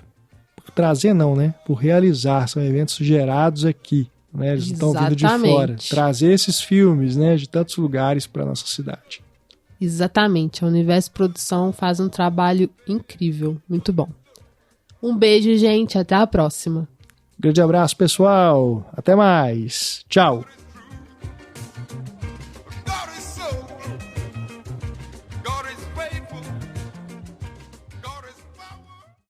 Por trazer não, né? Por realizar, são eventos gerados aqui, né? Eles estão vindo de fora. Trazer esses filmes, né? De tantos lugares para nossa cidade. Exatamente, a Universo Produção faz um trabalho incrível, muito bom. Um beijo, gente, até a próxima. Grande abraço, pessoal. Até mais. Tchau.